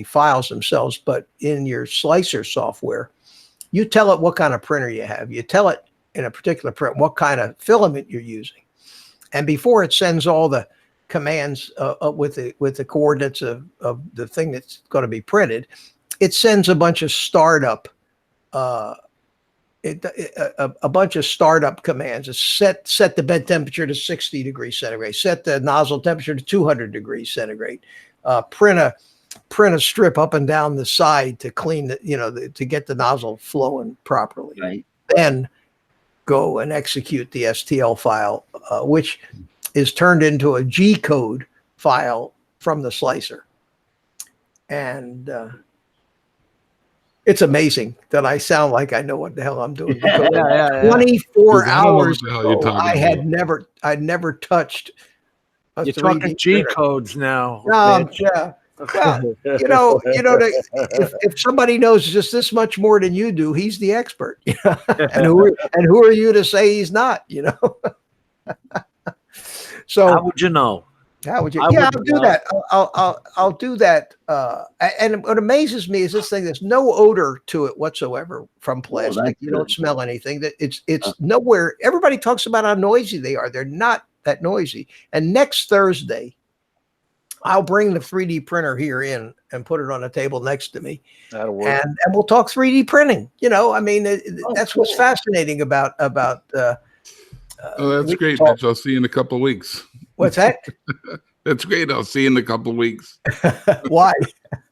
files themselves, but in your slicer software, you tell it what kind of printer you have. You tell it in a particular print what kind of filament you're using. And before it sends all the commands with the coordinates of the thing that's going to be printed, it sends a bunch of startup a bunch of startup commands. It's set the bed temperature to 60 degrees centigrade, set the nozzle temperature to 200 degrees centigrade, print a strip up and down the side to clean to get the nozzle flowing properly. Right. Then go and execute the STL file, which is turned into a G code file from the slicer. And it's amazing that I sound like I know what the hell I'm doing. Because 24 Because I don't know what hours the hell you're ago, talking I'd never touched a You're 3D talking G printer. codes now. Mitch. Yeah. Well, if somebody knows just this much more than you do, he's the expert. and who are you to say he's not? So How would you know? how would you? I Yeah, wouldn't I'll do know. that. I'll do that. And what amazes me is this thing. There's no odor to it whatsoever from plastic. that's You don't good. smell anything. That it's nowhere. Everybody talks about how noisy they are. They're not that noisy. And next Thursday, I'll bring the 3D printer here in and put it on a table next to me, That'll work. and we'll talk 3D printing. I mean, that's what's cool. fascinating about. Oh, that's we great, talk- Mitch. I'll see you in a couple of weeks. What's that? That's great. I'll see you in a couple of weeks. Why?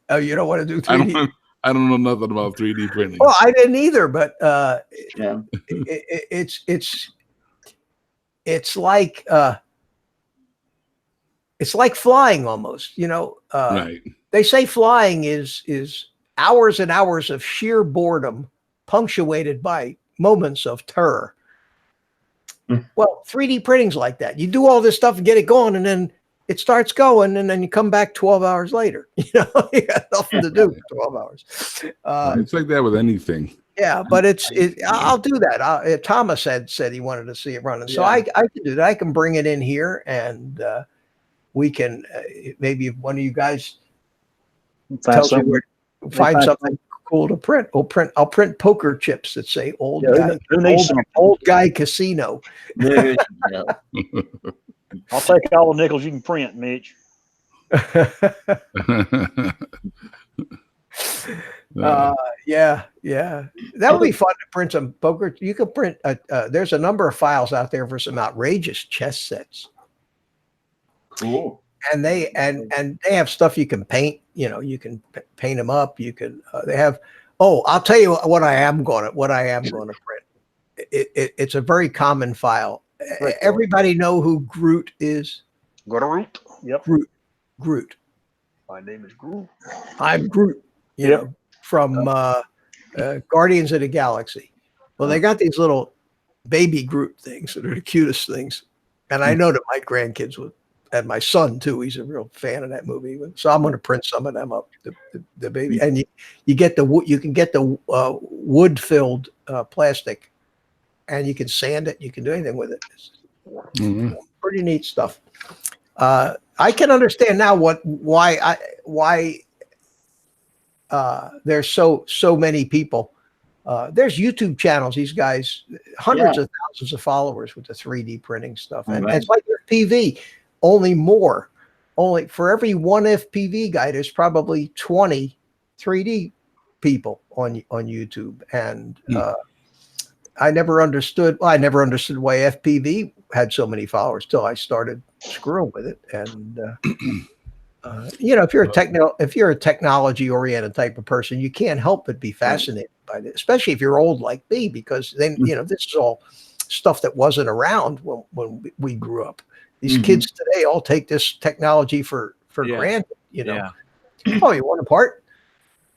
Oh, you don't want to do 3D? I don't know nothing about 3D printing. Well, I didn't either, but Yeah. it's like flying almost. Right. They say flying is hours and hours of sheer boredom, punctuated by moments of terror. Well, 3D printing's like that. You do all this stuff and get it going, and then it starts going, and then you come back 12 hours later. You got nothing to do for 12 hours. It's like that with anything. Yeah, but I'll do that. Thomas said he wanted to see it running, so Yeah. I can do that. I can bring it in here, and we can maybe if one of you guys Find tells you something. where find something cool to print. I'll print poker chips that say old Yeah, guy, who needs some? old guy casino. There you go. I'll take all the nickels you can print, Mitch. Yeah, that would be fun to print some poker. You could print. There's a number of files out there for some outrageous chess sets. Cool. And they have stuff you can paint. You can paint them up. You can. They have. Oh, I'll tell you what I am going to print. It's a very common file. Right. Everybody know who Groot is. Groot. Yep. Groot. My name is Groot. I'm Groot. Yep. From Guardians of the Galaxy. Well, they got these little baby Groot things that are the cutest things, and I know that my grandkids would. And my son too, he's a real fan of that movie. So I'm going to print some of them up. The baby, and you get the wood. You can get the wood filled plastic, and you can sand it. You can do anything with it. It's Mhm. pretty neat stuff. I can understand now why there's so many people. There's YouTube channels. These guys, hundreds of thousands of followers with the 3D printing stuff, and Right. it's like FPV. Only for every one FPV guy, there's probably 20 3D people on YouTube. And I never understood why FPV had so many followers till I started screwing with it. And if you're a technology oriented type of person, you can't help but be fascinated by this, especially if you're old like me, because then this is all stuff that wasn't around when we grew up. These kids today all take this technology for granted. Yeah. Oh, you want a part?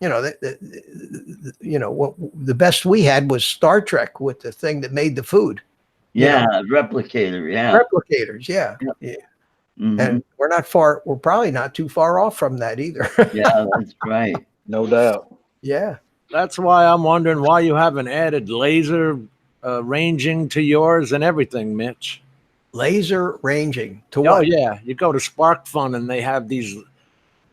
The best we had was Star Trek with the thing that made the food. Yeah, replicator. Yeah. Replicators, yeah. Mhm. And we're probably not too far off from that either. Yeah, that's right. No doubt. Yeah. That's why I'm wondering why you haven't added laser ranging to yours and everything, Mitch. Laser ranging to Oh what? yeah, you go to SparkFun and they have these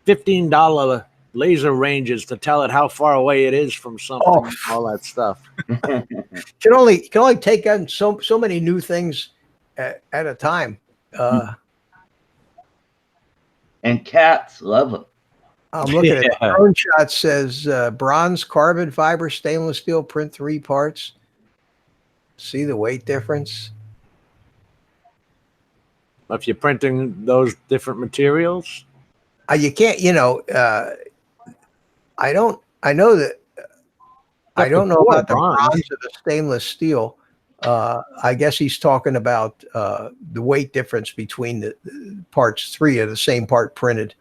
$15 laser ranges to tell it how far away it is from something. Oh. All that stuff. Can only take on so many new things at a time. and cats love them. I'm looking at Yeah. the drone shot says bronze, carbon fiber, stainless steel, print 3 parts. See the weight difference? If you're printing those different materials, You can't, I know that I don't know about the bronze or the stainless steel. I guess he's talking about the weight difference between the parts 3 of the same part printed.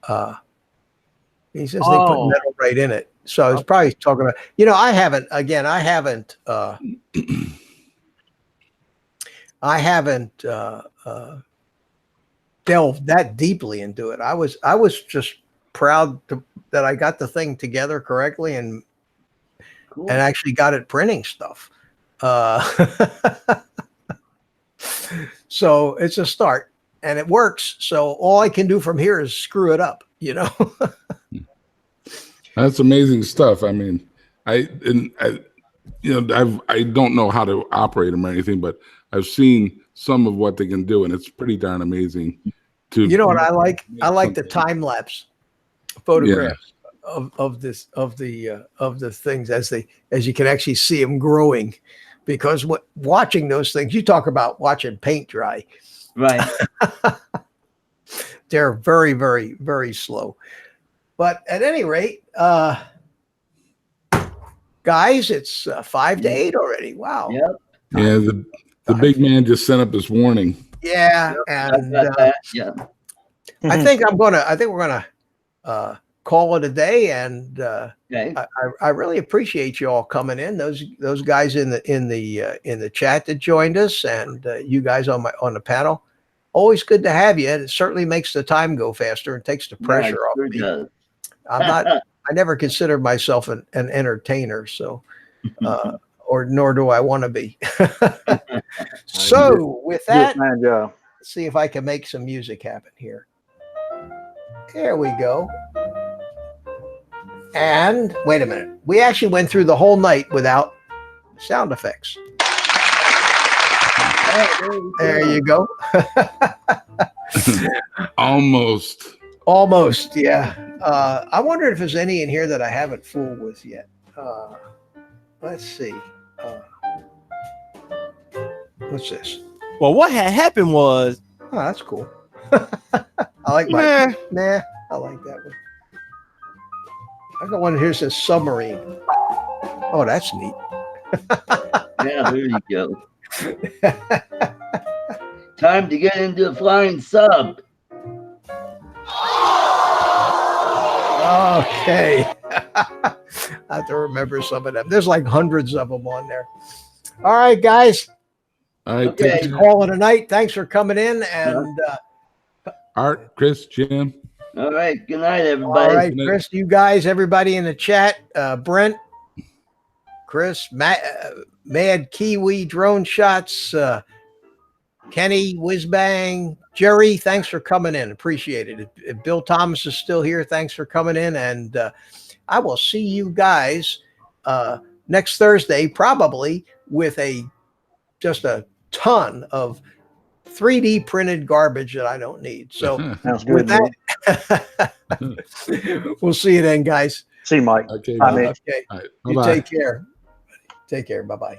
He says they put metal right in it. So I was probably talking about, I haven't delved that deeply into it. I was just proud that I got the thing together correctly and Cool. actually got it printing stuff. So it's a start and it works. So all I can do from here is screw it up, That's amazing stuff. I mean, I don't know how to operate them or anything, but I've seen some of what they can do, and it's pretty darn amazing. You know what I like? I like the time lapse photographs of the things as you can actually see them growing, because watching those things, you talk about watching paint dry. Right. They're very, very, very slow. But at any rate, guys, it's 5 to 8 already. Wow. Yep. Yeah, the big man just sent up his warning. Yeah, I and got that. Yeah. I think we're gonna call it a day. And Okay. I really appreciate you all coming in. Those guys in the chat that joined us, and you guys on the panel. Always good to have you. It certainly makes the time go faster and takes the pressure off Sure me. does. I never considered myself an entertainer, so or nor do I want to be. So with that, Fine job. let's see if I can make some music happen here. There we go. And wait a minute. We actually went through the whole night without sound effects. There you go. Almost. Almost, yeah. I wonder if there's any in here that I haven't fooled with yet. Let's see. What's this? Well, what had happened was, Oh, that's cool. I like my. Nah, I like that one. I got one here that says submarine. Oh, that's neat. Yeah, there you go. Time to get into a flying sub. Okay. I have to remember some of them. There's like hundreds of them on there. All right, guys. All right. Okay. Take care. Call it a night. Thanks for coming in. And Art, Chris, Jim. All right. Good night, all everybody. right, Chris, you guys, everybody in the chat, Brent, Chris, Mad Kiwi, Drone Shots, Kenny, Whizbang, Jerry, thanks for coming in. Appreciate it. If Bill Thomas is still here, thanks for coming in. And I will see you guys next Thursday, probably with just a ton of 3D printed garbage that I don't need. So Sounds with good. that, we'll see you then, guys. See you, Mike. Okay. Bye, man. Okay. All right. You Bye-bye. take care. Take care. Bye-bye.